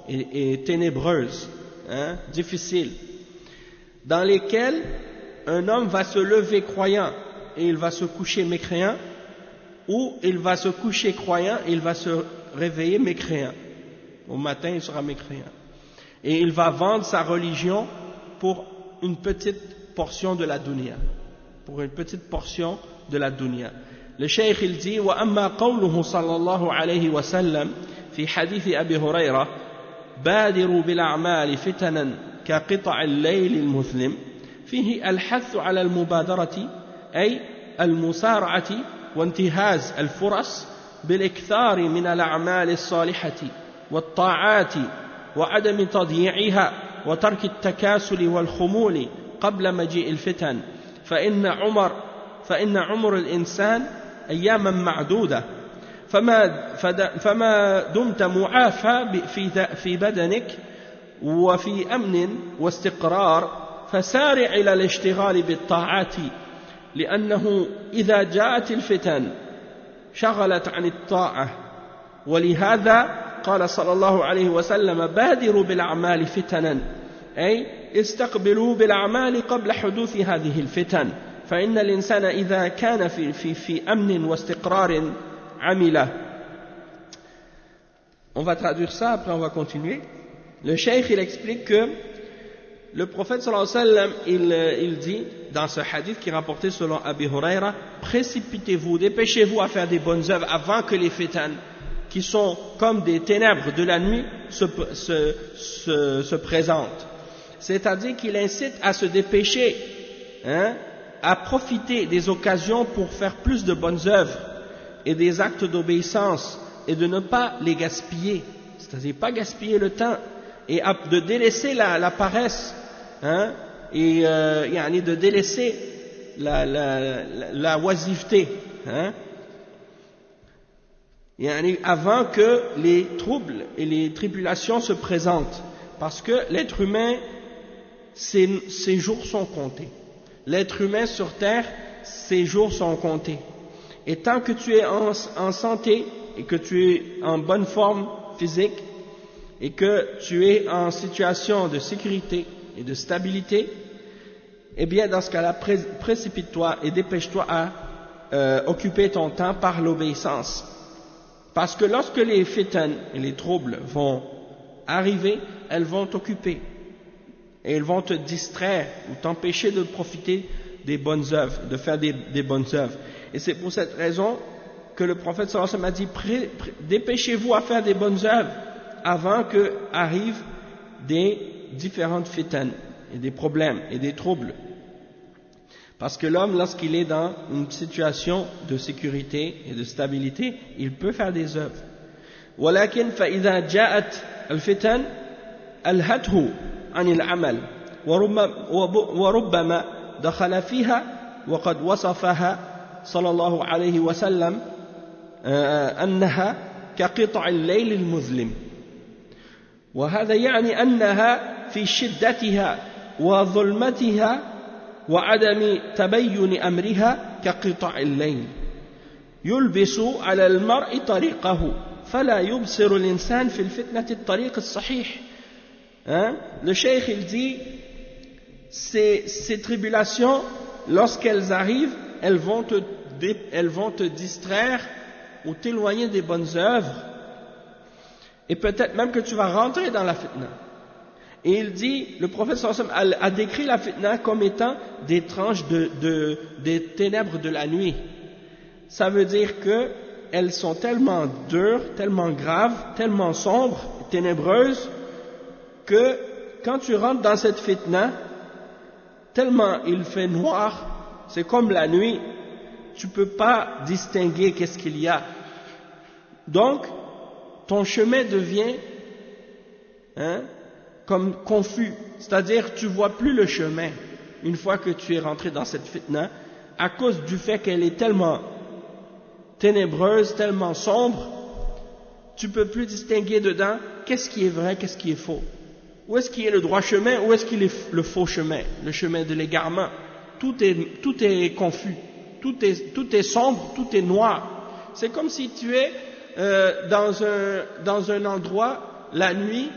et ténébreuses difficiles, dans lesquelles un homme va se lever croyant et il va se coucher mécréant, ou il va se coucher croyant et il va se réveiller mécréant. Au matin, il sera mécréant. Et il va vendre sa religion pour une petite portion de la dunya. Pour une petite portion de la dunya. Le cheikh il dit وأما قوله صلى الله عليه وسلم في حديث أبي هريرة بادروا بالأعمال فتنا كقطع الليل المظلم فيه الحث على المبادرة أي المسارعة وانتهاز الفرص بالإكثار من الأعمال الصالحة والطاعات وعدم تضييعها وترك التكاسل والخمول قبل مجيء الفتن فإن عمر الإنسان أياما معدودة فما دمت معافى في بدنك وفي أمن واستقرار فسارع إلى الاشتغال بالطاعات لأنه إذا جاءت الفتن شغلت عن الطاعة ولهذا قال صلى الله عليه وسلم بادروا بالأعمال فتنا أي استقبلوا بالأعمال قبل حدوث هذه الفتن فإن الإنسان إذا كان في أمن واستقرار عمله. On va traduire ça, après on va continuer. Le cheikh il explique que le prophète sallallahu alayhi wa sallam il dit dans ce hadith qui est rapporté selon Abi Huraira, précipitez-vous, dépêchez-vous à faire des bonnes œuvres avant que les fitan qui sont comme des ténèbres de la nuit se présentent. C'est-à-dire qu'il incite à se dépêcher, à profiter des occasions pour faire plus de bonnes œuvres et des actes d'obéissance et de ne pas les gaspiller, c'est-à-dire pas gaspiller le temps et de délaisser la paresse, et de délaisser la oisiveté, avant que les troubles et les tribulations se présentent, parce que l'être humain, ses jours sont comptés. L'être humain sur terre, ses jours sont comptés. Et tant que tu es en santé et que tu es en bonne forme physique et que tu es en situation de sécurité et de stabilité, eh bien dans ce cas-là, précipite-toi et dépêche-toi à occuper ton temps par l'obéissance. Parce que lorsque les fitan et les troubles vont arriver, elles vont t'occuper et elles vont te distraire ou t'empêcher de profiter des bonnes œuvres, de faire des bonnes œuvres. Et c'est pour cette raison que le prophète sallallahu alayhi wa sallam a dit dépêchez-vous à faire des bonnes œuvres avant que arrivent des différentes fitan et des problèmes et des troubles. Parce que l'homme, lorsqu'il est dans une situation de sécurité et de stabilité, il peut faire des œuvres. ولكن فإذا جاءت الفتن ألهته عن العمل وربما دخل فيها وقد وصفها صلى الله عليه وسلم أنها كقطع الليل المظلم وهذا يعني أنها في شدتها وظلمتها وعدم تبين أمرها كقطع الليل يلبس على المرء طريقه فلا يبصر الإنسان في الفتنة الطريق الصحيح. Le cheikh il dit ces tribulations lorsqu'elles arrivent elles vont te distraire ou t'éloigner des bonnes œuvres et peut-être même que tu vas rentrer dans la fitna. Et il dit, le prophète sallallahu alayhi wa sallam a décrit la fitna comme étant des tranches des ténèbres de la nuit. Ça veut dire que elles sont tellement dures, tellement graves, tellement sombres, ténébreuses, que quand tu rentres dans cette fitna, tellement il fait noir, c'est comme la nuit, tu peux pas distinguer qu'est-ce qu'il y a. Donc, ton chemin devient comme confus, c'est-à-dire tu vois plus le chemin une fois que tu es rentré dans cette fitna à cause du fait qu'elle est tellement ténébreuse, tellement sombre, tu peux plus distinguer dedans qu'est-ce qui est vrai, qu'est-ce qui est faux, où est-ce qu'il est le droit chemin, où est-ce qu'il est le faux chemin, le chemin de l'égarement. Tout est confus, tout est sombre, tout est noir. C'est comme si tu es dans un endroit la nuit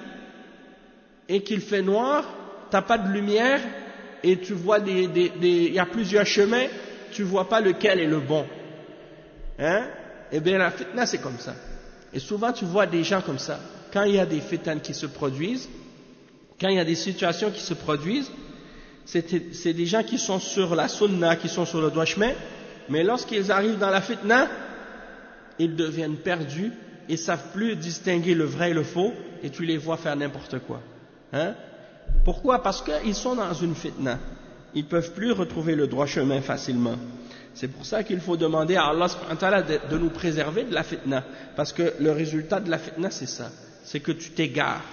et qu'il fait noir, t'as pas de lumière, et tu vois il y a plusieurs chemins, tu vois pas lequel est le bon. Hein? Eh bien la fitna c'est comme ça. Et souvent tu vois des gens comme ça. Quand il y a des fitnes qui se produisent, quand il y a des situations qui se produisent, c'est des gens qui sont sur la sunna, qui sont sur le droit chemin, mais lorsqu'ils arrivent dans la fitna, ils deviennent perdus et savent plus distinguer le vrai et le faux, et tu les vois faire n'importe quoi. Hein? Pourquoi? Parce qu'ils sont dans une fitna. Ils ne peuvent plus retrouver le droit chemin facilement. C'est pour ça qu'il faut demander à Allah subhanahu wa ta'ala de nous préserver de la fitna. Parce que le résultat de la fitna, c'est ça. C'est que tu t'égares.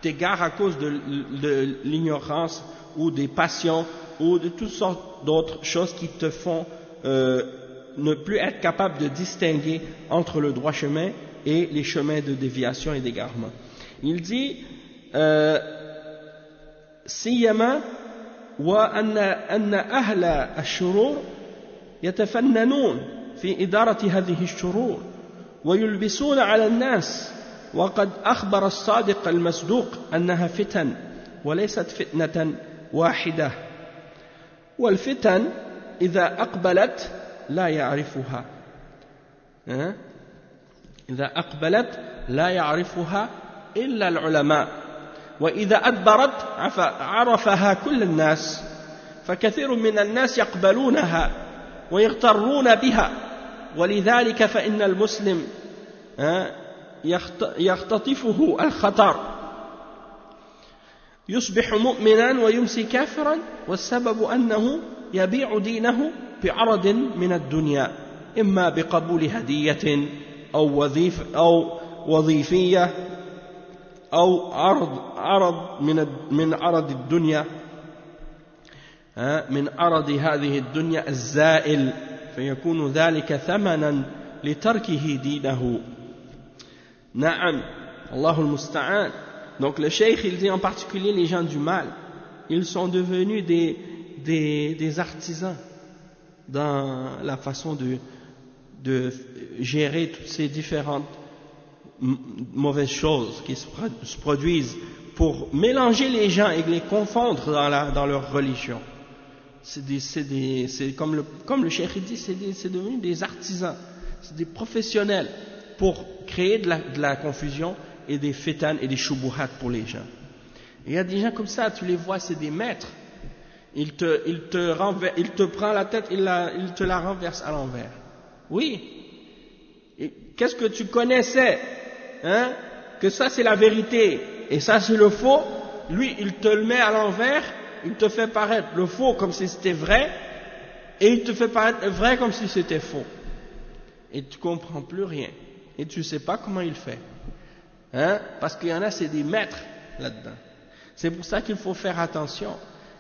Tu t'égares à cause de l'ignorance ou des passions ou de toutes sortes d'autres choses qui te font ne plus être capable de distinguer entre le droit chemin et les chemins de déviation et d'égarement. Il dit سيما وأن أهل الشرور يتفننون في إدارة هذه الشرور ويلبسون على الناس وقد أخبر الصادق المصدوق أنها فتن وليست فتنة واحدة والفتن إذا أقبلت لا يعرفها إذا أقبلت لا يعرفها إلا العلماء وإذا أدبرت عرفها كل الناس فكثير من الناس يقبلونها ويغترون بها ولذلك فإن المسلم يختطفه الخطر يصبح مؤمنا ويمسي كافرا والسبب أنه يبيع دينه بعرض من الدنيا إما بقبول هدية أو وظيفية أو عرض من عرض الدنيا من عرض هذه الدنيا الزائل فيكون ذلك ثمنا لتركه دينه نعم الله المستعان. Donc le cheikh il dit en particulier les gens du mal, ils sont devenus des artisans dans la façon de gérer toutes ces différentes mauvaises choses qui se produisent pour mélanger les gens et les confondre dans leur religion. C'est comme le cheikh dit, c'est devenu des artisans, c'est des professionnels pour créer de la confusion et des fitanes et des shubuhat pour les gens. Il y a des gens comme ça, tu les vois, c'est des maîtres. Il te prend la tête, il te la renverse à l'envers. Oui. Qu'est-ce que tu connaissais, hein? Que ça c'est la vérité et ça c'est le faux. Lui, il te le met à l'envers, il te fait paraître le faux comme si c'était vrai et il te fait paraître le vrai comme si c'était faux. Et tu comprends plus rien et tu sais pas comment il fait. Hein? Parce qu'il y en a, c'est des maîtres là-dedans. C'est pour ça qu'il faut faire attention.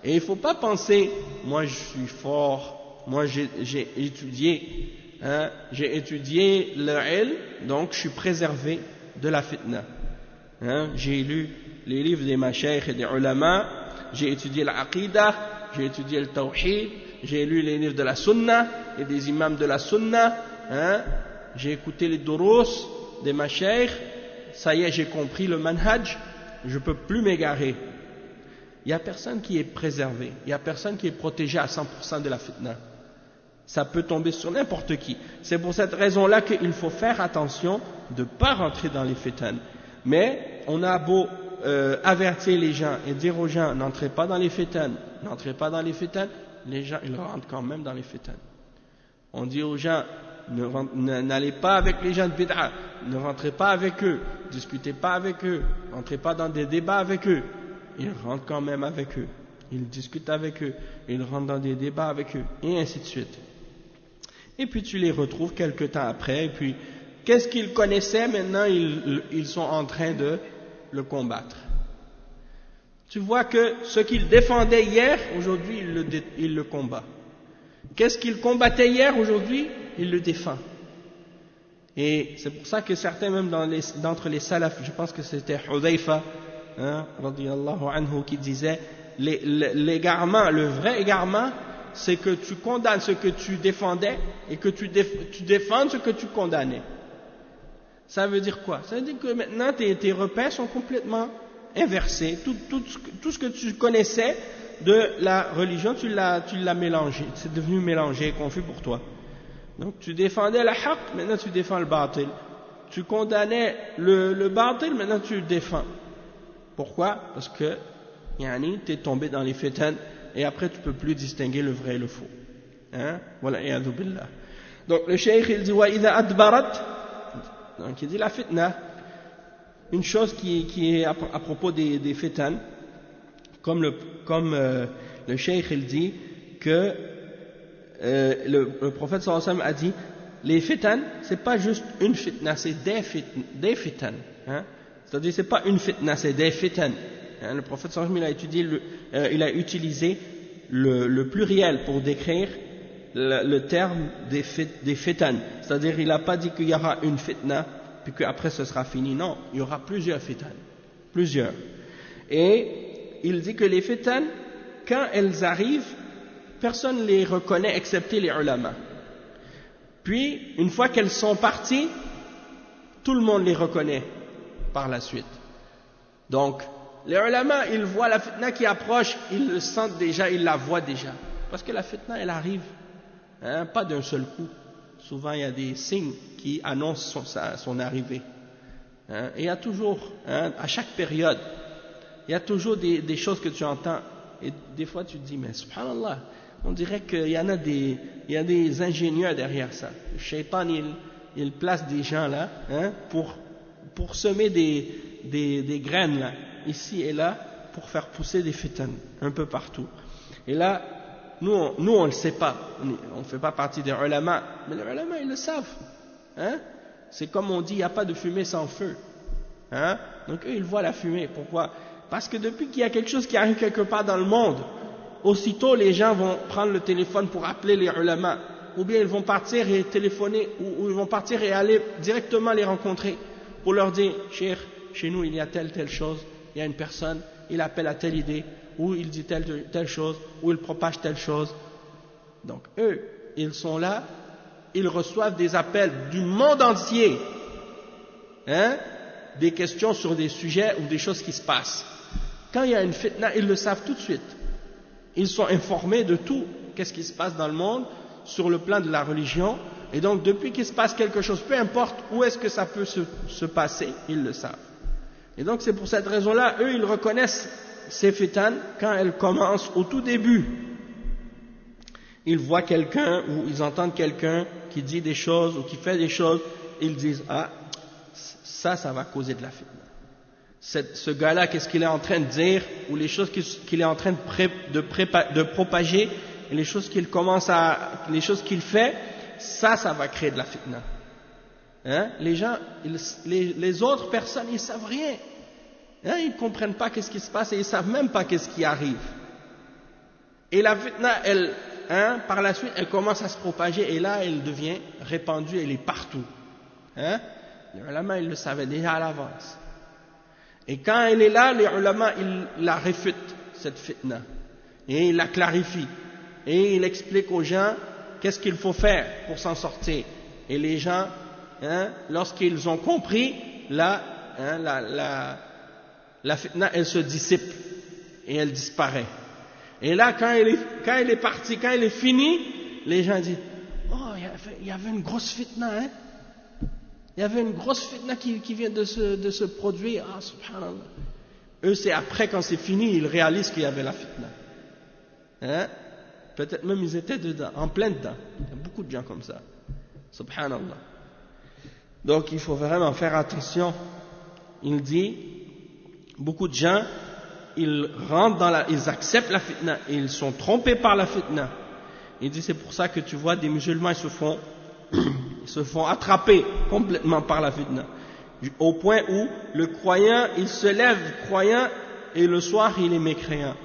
Et il ne faut pas penser, moi je suis fort, moi j'ai étudié, hein? J'ai étudié le ilm, donc je suis préservé de la fitna. Hein? J'ai lu les livres des mashaykh et des ulama, j'ai étudié l'aqidah, j'ai étudié le tawhid, j'ai lu les livres de la sunna et des imams de la sunna, hein? J'ai écouté les durous des mashaykh. Ça y est, j'ai compris le manhaj, je ne peux plus m'égarer. Il n'y a personne qui est préservé, il n'y a personne qui est protégé à 100% de la fitna. Ça peut tomber sur n'importe qui. C'est pour cette raison-là qu'il faut faire attention de ne pas rentrer dans les fitanes. Mais on a beau avertir les gens et dire aux gens, n'entrez pas dans les fitanes, n'entrez pas dans les fitanes, les gens ils rentrent quand même dans les fitanes. On dit aux gens, n'allez pas avec les gens de bid'a, ne rentrez pas avec eux, discutez pas avec eux, n'entrez pas dans des débats avec eux. Ils rentrent quand même avec eux, ils discutent avec eux, ils rentrent dans des débats avec eux, et ainsi de suite. Et puis tu les retrouves quelque temps après, et puis qu'est-ce qu'ils connaissaient, maintenant ils sont en train de le combattre. Tu vois que ce qu'ils défendaient hier, aujourd'hui ils le combattent. Qu'est-ce qu'ils combattaient hier, aujourd'hui il le défend. Et c'est pour ça que certains même d'entre les salafs, je pense que c'était Hudayfa, hein, radiyallahu anhu, qui disait l'égarement, le vrai égarement, c'est que tu condamnes ce que tu défendais et que tu défends ce que tu condamnais. Ça veut dire quoi? Ça veut dire que maintenant tes repères sont complètement inversé. Tout ce que tu connaissais de la religion, tu l'as mélangé. C'est devenu mélangé, confus pour toi. Donc tu défendais la haqq, maintenant tu défends le batil. Tu condamnais le batil, maintenant tu le défends. Pourquoi? Parce que tu es tombé dans les fitan et après tu ne peux plus distinguer le vrai et le faux. Voilà, iyadhu billah. Donc le cheikh il dit wa idha adbarat, donc il dit la fitna, une chose qui est à propos des fitan, comme le cheikh il dit que le prophète sallallahu alayhi wa sallam a dit les fitan, c'est pas juste une fitna, c'est des fitan. C'est-à-dire c'est pas une fitna, c'est des fitan. Le prophète sallallahu alayhi wa sallam il a utilisé le pluriel pour décrire le terme des fitan. C'est-à-dire il n'a pas dit qu'il y aura une fitna puis qu'après ce sera fini. Non, il y aura plusieurs fitan. Plusieurs. Et il dit que les fitan, quand elles arrivent, personne ne les reconnaît excepté les ulama. Puis, une fois qu'elles sont parties, tout le monde les reconnaît par la suite. Donc, les ulama, ils voient la fitna qui approche, ils le sentent déjà, ils la voient déjà. Parce que la fitna, elle arrive, pas d'un seul coup. Souvent, il y a des signes qui annoncent son arrivée. Et il y a toujours, à chaque période, il y a toujours des choses que tu entends. Et des fois, tu te dis, mais subhanallah, on dirait qu'il y a des ingénieurs derrière ça. Le shaitan, il place des gens là, pour semer des graines là, ici et là, pour faire pousser des fitan un peu partout. Et là, nous on le sait pas, on ne fait pas partie des ulama, mais les ulama ils le savent. C'est comme on dit, il n'y a pas de fumée sans feu. Donc eux ils voient la fumée. Pourquoi? Parce que depuis qu'il y a quelque chose qui arrive quelque part dans le monde, aussitôt les gens vont prendre le téléphone pour appeler les ulama, ou bien ils vont partir et téléphoner, ou ils vont partir et aller directement les rencontrer pour leur dire, chez nous il y a telle chose, il y a une personne, il appelle à telle idée, ou il dit telle chose, ou il propage telle chose. Donc eux, ils sont là, ils reçoivent des appels du monde entier, des questions sur des sujets ou des choses qui se passent. Quand il y a une fitna, ils le savent tout de suite. Ils sont informés de tout, qu'est-ce qui se passe dans le monde, sur le plan de la religion, et donc depuis qu'il se passe quelque chose, peu importe où est-ce que ça peut se passer, ils le savent. Et donc c'est pour cette raison-là, eux ils reconnaissent ces fitan quand elles commencent au tout début. Ils voient quelqu'un ou ils entendent quelqu'un qui dit des choses ou qui fait des choses, ils disent ça va causer de la fitna. Ce gars-là, qu'est-ce qu'il est en train de dire, ou les choses qu'il est en train de propager, et les choses les choses qu'il fait, ça va créer de la fitna. Les gens, les autres personnes, ils savent rien. Ils ne comprennent pas qu'est-ce qui se passe et ils savent même pas qu'est-ce qui arrive. Et la fitna, elle, par la suite, elle commence à se propager et là, elle devient répandue, elle est partout. Les ulama, ils le savaient déjà à l'avance. Et quand elle est là, les ulama, ils la réfutent, cette fitna. Et ils la clarifient. Et ils expliquent aux gens qu'est-ce qu'il faut faire pour s'en sortir. Et les gens, lorsqu'ils ont compris, là, la fitna, elle se dissipe et elle disparaît. Et là, quand elle est partie, quand elle est finie, les gens disent, il y avait une grosse fitna, il y avait une grosse fitna qui vient de se produire. Subhanallah. Eux, c'est après, quand c'est fini, ils réalisent qu'il y avait la fitna. Peut-être même ils étaient dedans, en plein dedans. Il y a beaucoup de gens comme ça. Subhanallah. Donc il faut vraiment faire attention. Il dit, beaucoup de gens, ils acceptent la fitna, et ils sont trompés par la fitna. Il dit, c'est pour ça que tu vois des musulmans, ils se font attraper complètement par la fitna. Au point où le croyant, il se lève croyant, et le soir, il est mécréant.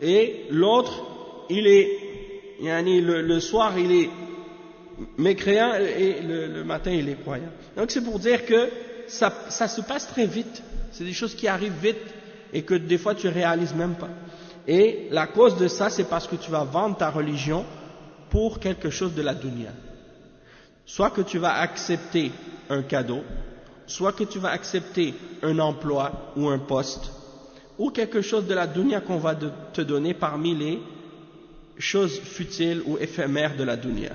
Et l'autre, le soir, il est mécréant, et le matin, il est croyant. Donc c'est pour dire que ça se passe très vite. C'est des choses qui arrivent vite et que des fois tu réalises même pas. Et la cause de ça, c'est parce que tu vas vendre ta religion pour quelque chose de la dunya. Soit que tu vas accepter un cadeau, soit que tu vas accepter un emploi ou un poste, ou quelque chose de la dunya qu'on va te donner parmi les choses futiles ou éphémères de la dunya.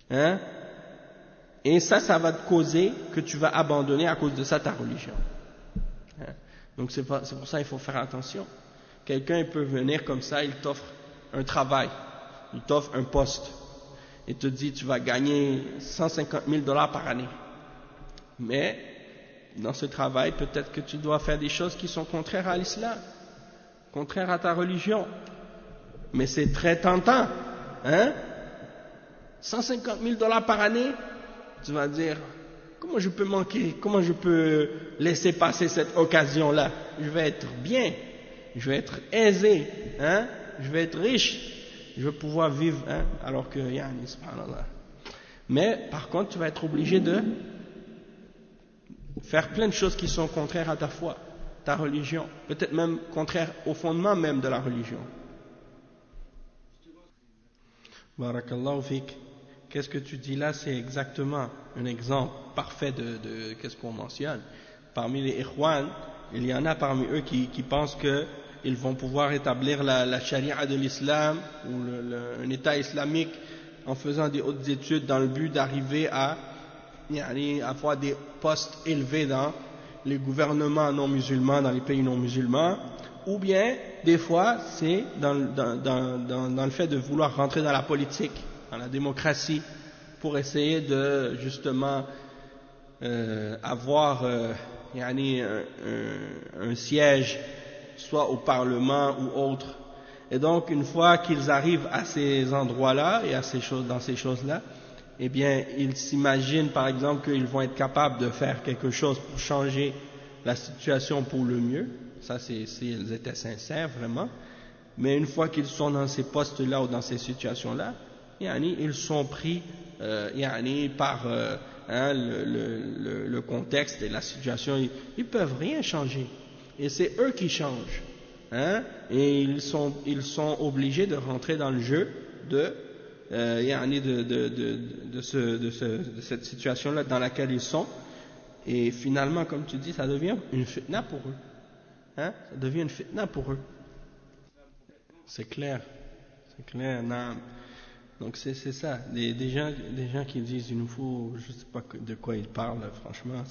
Hein? Et ça va te causer que tu vas abandonner à cause de ça ta religion. Hein? Donc c'est pour ça qu'il faut faire attention. Quelqu'un peut venir comme ça, il t'offre un travail, il t'offre un poste, et te dit tu vas gagner 150 000 $ par année. Mais dans ce travail, peut-être que tu dois faire des choses qui sont contraires à l'islam, contraires à ta religion. Mais c'est très tentant, hein? 150 000 $ par année, tu vas dire, comment je peux manquer, comment je peux laisser passer cette occasion-là? Je vais être bien, je vais être aisé, hein? Je vais être riche, je vais pouvoir vivre, hein? Alors que, yani, subhanallah. Mais, par contre, tu vas être obligé de faire plein de choses qui sont contraires à ta foi, ta religion, peut-être même contraires au fondement même de la religion. Barakallahu fik. Qu'est-ce que tu dis là? C'est exactement un exemple parfait de qu'est-ce qu'on mentionne. Parmi les ikhwan, il y en a parmi eux qui pensent qu'ils vont pouvoir établir la charia de l'islam ou un état islamique en faisant des hautes études dans le but d'arriver à avoir des postes élevés dans les gouvernements non musulmans, dans les pays non musulmans, ou bien des fois c'est dans le fait de vouloir rentrer dans la politique, dans la démocratie, pour essayer de justement avoir un siège soit au Parlement ou autre. Et donc une fois qu'ils arrivent à ces endroits-là et à ces choses, dans ces choses-là, eh bien ils s'imaginent par exemple qu'ils vont être capables de faire quelque chose pour changer la situation pour le mieux. Ça c'est s'ils étaient sincères vraiment. Mais une fois qu'ils sont dans ces postes-là ou dans ces situations-là, ils sont pris par le contexte et la situation. Ils peuvent rien changer. Et c'est eux qui changent. Hein? Et ils sont obligés de rentrer dans le jeu de cette situation-là dans laquelle ils sont. Et finalement, comme tu dis, ça devient une fitna pour eux. Hein? Ça devient une fitna pour eux. C'est clair, non. Donc c'est ça, des gens qui disent il nous faut, je ne sais pas de quoi ils parlent, franchement,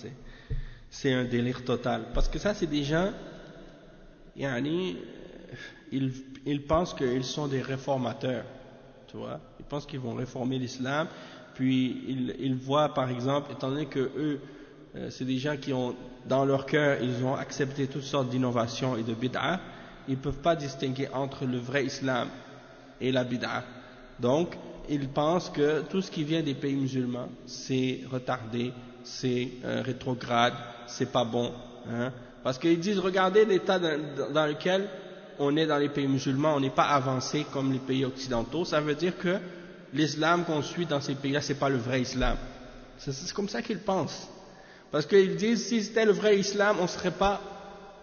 c'est un délire total. Parce que ça, c'est des gens, ils pensent qu'ils sont des réformateurs, tu vois. Ils pensent qu'ils vont réformer l'islam, puis ils voient par exemple, étant donné que eux, c'est des gens qui ont, dans leur cœur, ils ont accepté toutes sortes d'innovations et de bid'a, ils ne peuvent pas distinguer entre le vrai islam et la bid'a. Donc, ils pensent que tout ce qui vient des pays musulmans, c'est retardé, c'est rétrograde, c'est pas bon. Hein? Parce qu'ils disent, regardez l'état dans lequel on est dans les pays musulmans, on n'est pas avancé comme les pays occidentaux. Ça veut dire que l'islam qu'on suit dans ces pays-là, c'est pas le vrai islam. C'est comme ça qu'ils pensent. Parce qu'ils disent, si c'était le vrai islam, on serait pas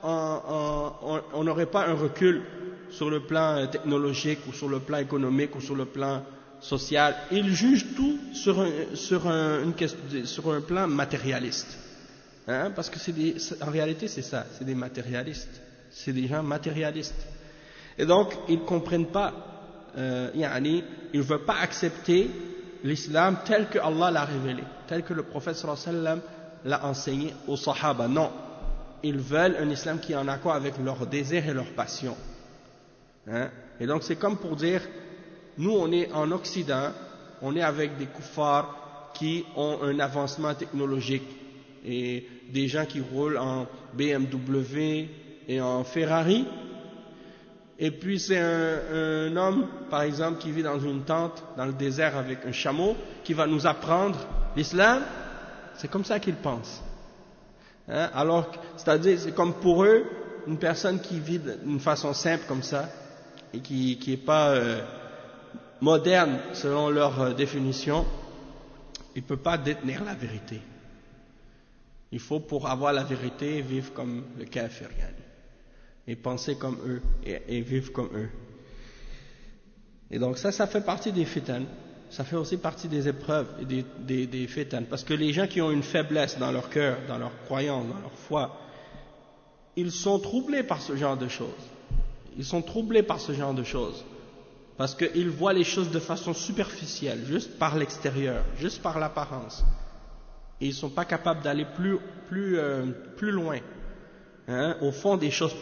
on n'aurait pas un recul sur le plan technologique ou sur le plan économique ou sur le plan social. Ils jugent tout sur un plan matérialiste. Hein? Parce que en réalité c'est ça, c'est des matérialistes. C'est des gens matérialistes. Et donc ils ne comprennent pas, ils ne veulent pas accepter l'islam tel que Allah l'a révélé, tel que le prophète sallallahu alayhi wa sallam l'a enseigné aux sahaba. Non. Ils veulent un islam qui est en accord avec leurs désirs et leurs passions. Hein? Et donc c'est comme pour dire, nous on est en Occident, on est avec des kuffars qui ont un avancement technologique et des gens qui roulent en BMW et en Ferrari, et puis c'est un homme par exemple qui vit dans une tente dans le désert avec un chameau qui va nous apprendre l'islam. C'est comme ça qu'ils pensent. Hein? Alors, c'est-à-dire, c'est comme pour eux, une personne qui vit d'une façon simple comme ça, et qui n'est pas moderne selon leur définition, il ne peut pas détenir la vérité. Il faut, pour avoir la vérité, vivre comme le kafir, et penser comme eux, et vivre comme eux. Et donc ça fait partie des fitan. Ça fait aussi partie des épreuves et des fitan. Parce que les gens qui ont une faiblesse dans leur cœur, dans leur croyance, dans leur foi, ils sont troublés par ce genre de choses. Ils sont troublés par ce genre de choses. Parce qu'ils voient les choses de façon superficielle, juste par l'extérieur, juste par l'apparence. Et ils ne sont pas capables d'aller plus loin, hein, au fond des choses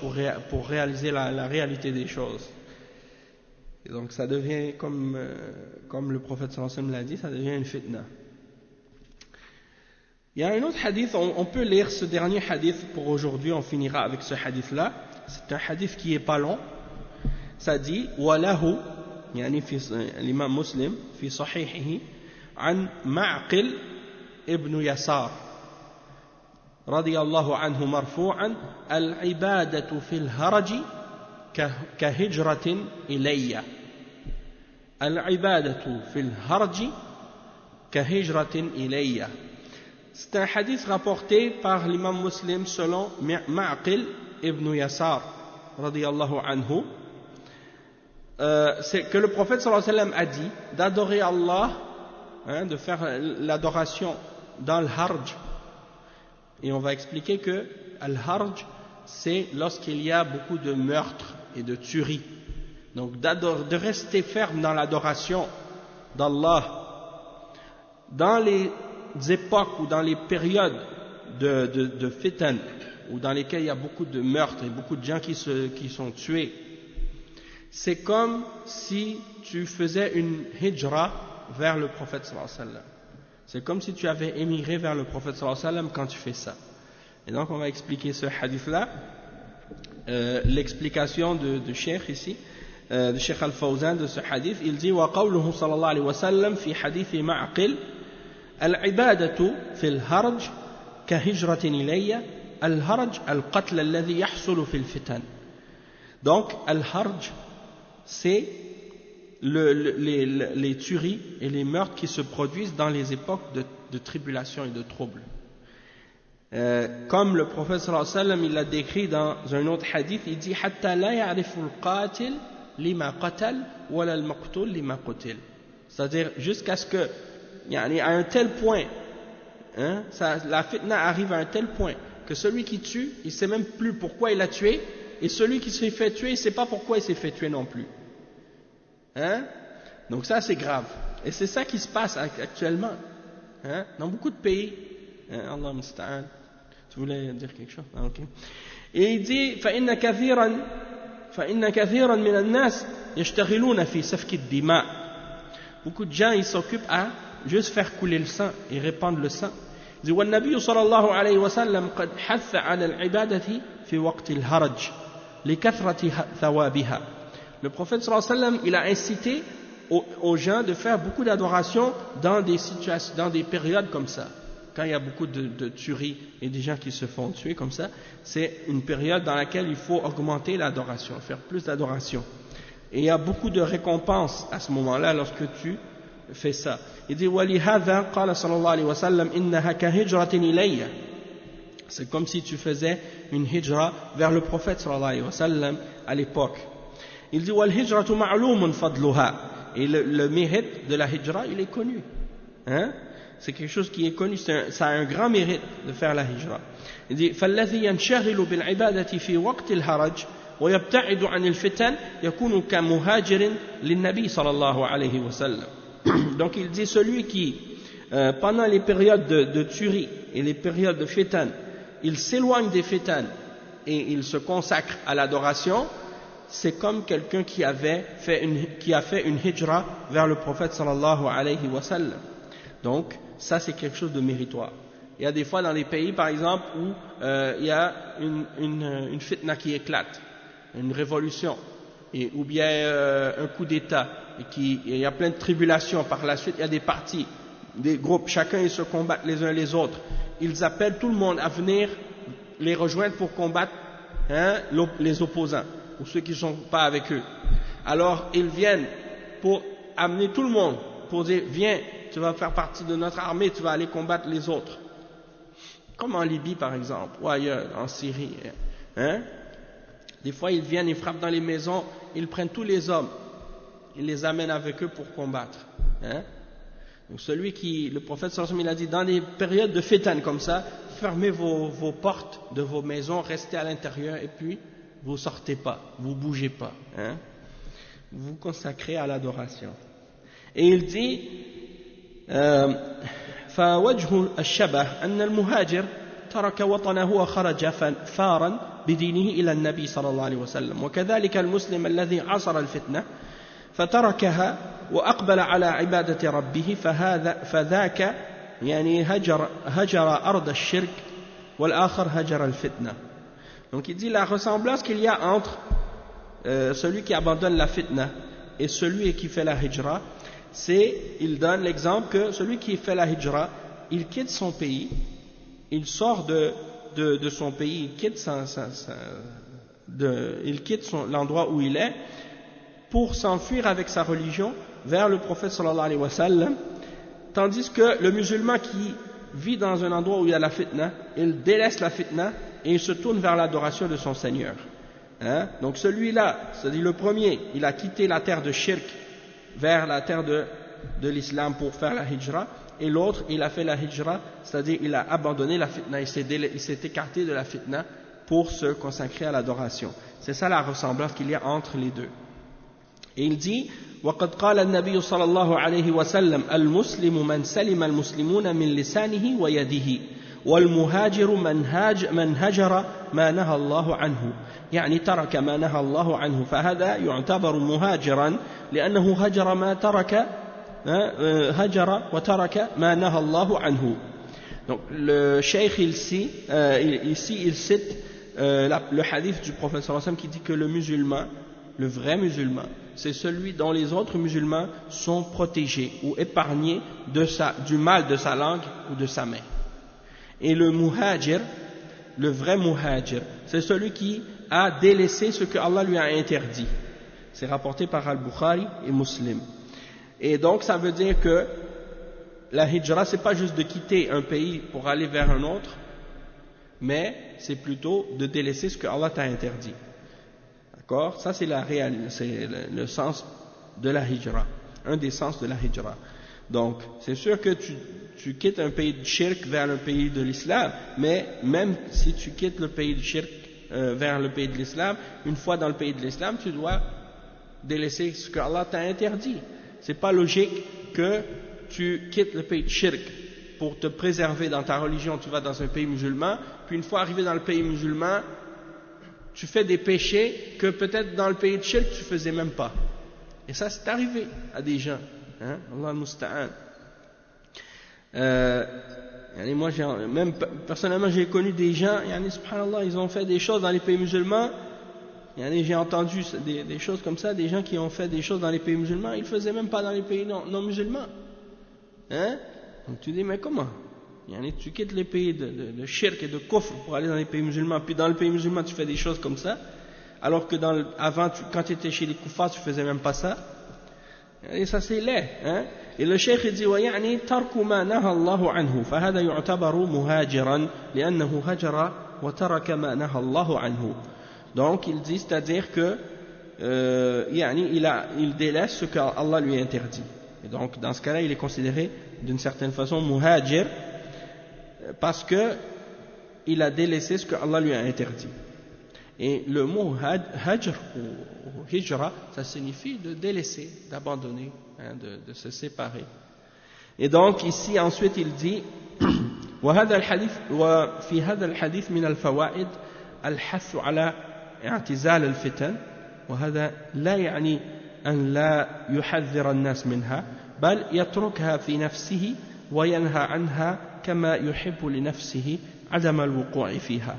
pour réaliser la réalité des choses. Et donc ça devient, comme le prophète sallallahu alayhi wa sallam l'a dit, ça devient une fitna. Il y a un autre hadith, on peut lire ce dernier hadith pour aujourd'hui, on finira avec ce hadith-là. C'est un hadith qui est pas long. Ça dit وله يعني في الإمام مسلم في صحيحه عن معقل ابن يسار رضي الله عنه مرفوعا العبادة في الهرج كهجرة إلي العبادة في الهرج كهجرة إلي. C'est un hadith rapporté par l'imam muslim selon Ma'qil ibn Yasar radiyallahu anhu, c'est que le prophète sallallahu alayhi wa sallam a dit d'adorer Allah, hein, de faire l'adoration dans le harj. Et on va expliquer que al-harj, c'est lorsqu'il y a beaucoup de meurtres et de tueries. Donc de rester ferme dans l'adoration d'Allah dans les époques ou dans les périodes de fitan, ou dans lesquelles il y a beaucoup de meurtres et beaucoup de gens qui sont tués. C'est comme si tu faisais une hijra vers le prophète sallallahu alayhi wa sallam. C'est comme si tu avais émigré vers le prophète sallallahu alayhi wa sallam quand tu fais ça. Et donc on va expliquer ce hadith-là, l'explication de Cheikh ici, de Cheikh Al-Fawzan de ce hadith. Il dit وقوله صلى الله عليه وسلم في حديث معقل العبادة في الهرج كهجرة إلي الهرج القتل الذي يحصل في الفتن. Donc al-harj, c'est les tueries et les meurtres qui se produisent dans les époques de tribulation et de troubles. Comme le prophète sallallahu alayhi wa sallam il l'a décrit dans un autre hadith, il dit حتى لا يعرف القاتل لما قتل ولا المقتول لما قتل. C'est-à-dire jusqu'à ce que, à un tel point, hein, la fitna arrive à un tel point que celui qui tue, il ne sait même plus pourquoi il a tué, et celui qui s'est fait tuer, il ne sait pas pourquoi il s'est fait tuer non plus. Hein? Donc ça c'est grave. Et c'est ça qui se passe actuellement, hein, dans beaucoup de pays. Hein, Allah musta'an. Tu voulais dire quelque chose? Ah, okay. Et il dit فإن كثيرا من الناس يشتغلون في سفك الدماء. Beaucoup de gens ils s'occupent à juste faire couler le sang et répandre le sang. Il dit والنبي صلى الله عليه وسلم قد حث على العبادة في وقت الهرج لكثرة ثوابها. Le prophète sallallahu alayhi wa sallam il a incité aux gens de faire beaucoup d'adoration dans des situations, dans des périodes comme ça. Quand il y a beaucoup de tueries et des gens qui se font tuer comme ça, c'est une période dans laquelle il faut augmenter l'adoration, faire plus d'adoration. Et il y a beaucoup de récompenses à ce moment-là lorsque tu fais ça. Il dit وَلِهَذَا قَالَ صلى الله عليه وسلم إِنَّهَا كَهِجْرَةٍ إِلَيَّ. C'est comme si tu faisais une hijra vers le prophète sallallahu alayhi wa sallam à l'époque. Il dit وَالْهِجْرَةُ مَعْلُومٌ فَضْلُهَا. Et le mérite de la hijra, il est connu. Hein? C'est quelque chose qui est connu, ça a un grand mérite de faire la hijra. Il dit فَالَّذِي يَنْشَغِلُ بِالْعِبَادَةِ فِي وَقْتِ الْهَرَجِ وَيَبْتَعِدُ عَنِ الْفِتَنِ يَكُونُ كَمُهَاجِرٍ لِلنَّبِي صلى الله عليه وسلم. Donc il dit celui qui, pendant les périodes de tuerie et les périodes de fitan, il s'éloigne des fitan et il se consacre à l'adoration, c'est comme quelqu'un qui a fait une hijra vers le prophète sallallahu alayhi wa sallam. Donc ça c'est quelque chose de méritoire. Il y a des fois dans les pays par exemple où il y a une fitna qui éclate, une révolution, ou bien un coup d'état, et il y a plein de tribulations. Par la suite il y a des partis, des groupes, chacun ils se combattent les uns les autres. Ils appellent tout le monde à venir les rejoindre pour combattre, hein, les opposants ou ceux qui ne sont pas avec eux. Alors ils viennent pour amener tout le monde, pour dire viens, tu vas faire partie de notre armée, tu vas aller combattre les autres. Comme en Libye par exemple, ou ailleurs, en Syrie. Hein? Des fois ils viennent, ils frappent dans les maisons, ils prennent tous les hommes, ils les amènent avec eux pour combattre. Hein? Donc le prophète sallallahu alayhi wa sallam, il a dit, dans les périodes de fitan comme ça, fermez vos portes de vos maisons, restez à l'intérieur et puis vous sortez pas, vous bougez pas, hein? Vous vous consacrez à l'adoration. Et il dit, فوجه الشبه أن المهاجر ترك وطنه وخرج فارا بدينه إلى النبي صلى الله عليه وسلم وكذلك المسلم الذي عصر الفتنة فتركها وأقبل على عبادة ربه فذاك يعني هجر أرض الشرك والآخر هجر الفتنة. Donc il dit la ressemblance qu'il y a entre celui qui abandonne la fitna et celui qui fait la hijra, il donne l'exemple que celui qui fait la hijra, il quitte son pays, il sort de son pays, il quitte l'endroit où il est pour s'enfuir avec sa religion vers le prophète sallallahu alayhi wa sallam, tandis que le musulman qui vit dans un endroit où il y a la fitna, il délaisse la fitna et il se tourne vers l'adoration de son Seigneur. Hein? Donc celui-là, c'est-à-dire le premier, il a quitté la terre de shirk vers la terre de l'islam pour faire la hijra, et l'autre, il a fait la hijra, c'est-à-dire il a abandonné la fitna, il s'est écarté de la fitna pour se consacrer à l'adoration. C'est ça la ressemblance qu'il y a entre les deux. Et il dit, وقد قال النبي صلى الله عليه وسلم المسلم من سلم المسلمون من لسانه ويده والمهاجر من هجر ما نهى الله عنه يعني ترك ما نهى الله عنه فهذا يعتبر مهاجرا لأنه هجر وترك ما نهى الله عنه. Donc le cheikh ici il cite le hadith du prophète sallallahu alayhi wa sallam qui dit que le musulman, le vrai musulman, c'est celui dont les autres musulmans sont protégés ou épargnés du mal de sa langue ou de sa main. Et le muhajir, le vrai muhajir, c'est celui qui a délaissé ce que Allah lui a interdit. C'est rapporté par Al-Bukhari et Muslim. Et donc ça veut dire que la hijra, c'est pas juste de quitter un pays pour aller vers un autre, mais c'est plutôt de délaisser ce que Allah t'a interdit. D'accord? Ça c'est le sens de la hijra, un des sens de la hijra. Donc c'est sûr que tu quittes un pays de shirk vers le pays de l'islam, mais même si tu quittes le pays de shirk vers le pays de l'islam, une fois dans le pays de l'islam, tu dois délaisser ce que Allah t'a interdit. C'est pas logique que tu quittes le pays de shirk pour te préserver dans ta religion, tu vas dans un pays musulman, puis une fois arrivé dans le pays musulman, tu fais des péchés que peut-être dans le pays de shirk tu faisais même pas. Et ça c'est arrivé à des gens, hein? Allah al-Musta'an. Moi même personnellement j'ai connu des gens, subhanallah, ils ont fait des choses dans les pays musulmans. J'ai entendu des choses comme ça, des gens qui ont fait des choses dans les pays musulmans, ils ne faisaient même pas dans les pays non musulmans. Hein? Donc tu dis, mais comment? Tu quittes les pays de shirk et de kufr pour aller dans les pays musulmans, puis dans le pays musulman tu fais des choses comme ça, alors que quand tu étais chez les kuffars tu ne faisais même pas ça. Et ça c'est laid. Hein? Et le cheikh dit, وَيَعْنِي تَرْكُ مَا نَهَى اللَّهُ عَنْهُ فَهَذَا يُعْتَبَرُ مُهَاجِرًا لِأَنَّهُ هَجَرَ وَتَرَكَ مَا نَهَى اللَّهُ عَنْهُ. Donc il dit, c'est-à-dire que il délaisse ce qu'Allah lui interdit. Et donc dans ce cas-là, il est considéré d'une certaine façon muhajir parce que il a délaissé ce qu'Allah lui a interdit. Et le mot hajr ou hijra, ça signifie de délaisser, d'abandonner, de se séparer. Et donc ici ensuite il dit وفي هذا الحديث من الفوائد الحث على اعتزال الفتن وهذا لا يعني أن لا يحذر الناس منها بل يتركها في نفسه وينهى عنها كما يحب لنفسه عدم الوقوع فيها.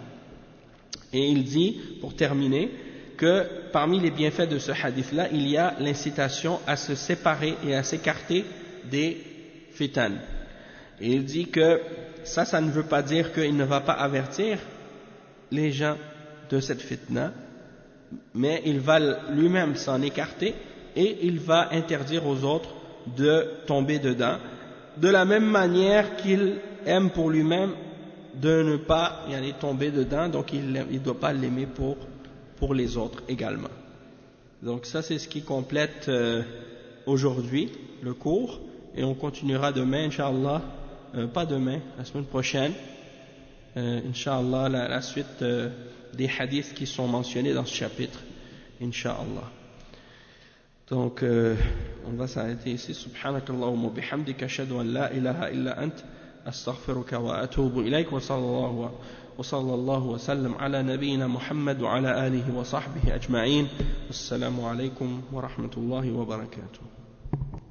Et il dit, pour terminer, que parmi les bienfaits de ce hadith-là, il y a l'incitation à se séparer et à s'écarter des fitan. Et il dit que ça ne veut pas dire qu'il ne va pas avertir les gens de cette fitna, mais il va lui-même s'en écarter et il va interdire aux autres de tomber dedans, de la même manière qu'il aime pour lui-même de ne pas y aller tomber dedans, donc il ne doit pas l'aimer pour les autres également. Donc ça c'est ce qui complète aujourd'hui le cours, et on continuera demain, Inch'Allah, pas demain, la semaine prochaine, Inch'Allah, la suite des hadiths qui sont mentionnés dans ce chapitre, Inch'Allah. Donc, on va s'arrêter ici. Subhanakallahumma bihamdika ashhadu an la ilaha illa ant astaghfiruka wa atubu ilayk wa sallallahu wa sallam ala nabiyyina Muhammad wa ala alihi wa sahbihi ajma'in. Assalamu alaykum wa rahmatullahi wa barakatuh.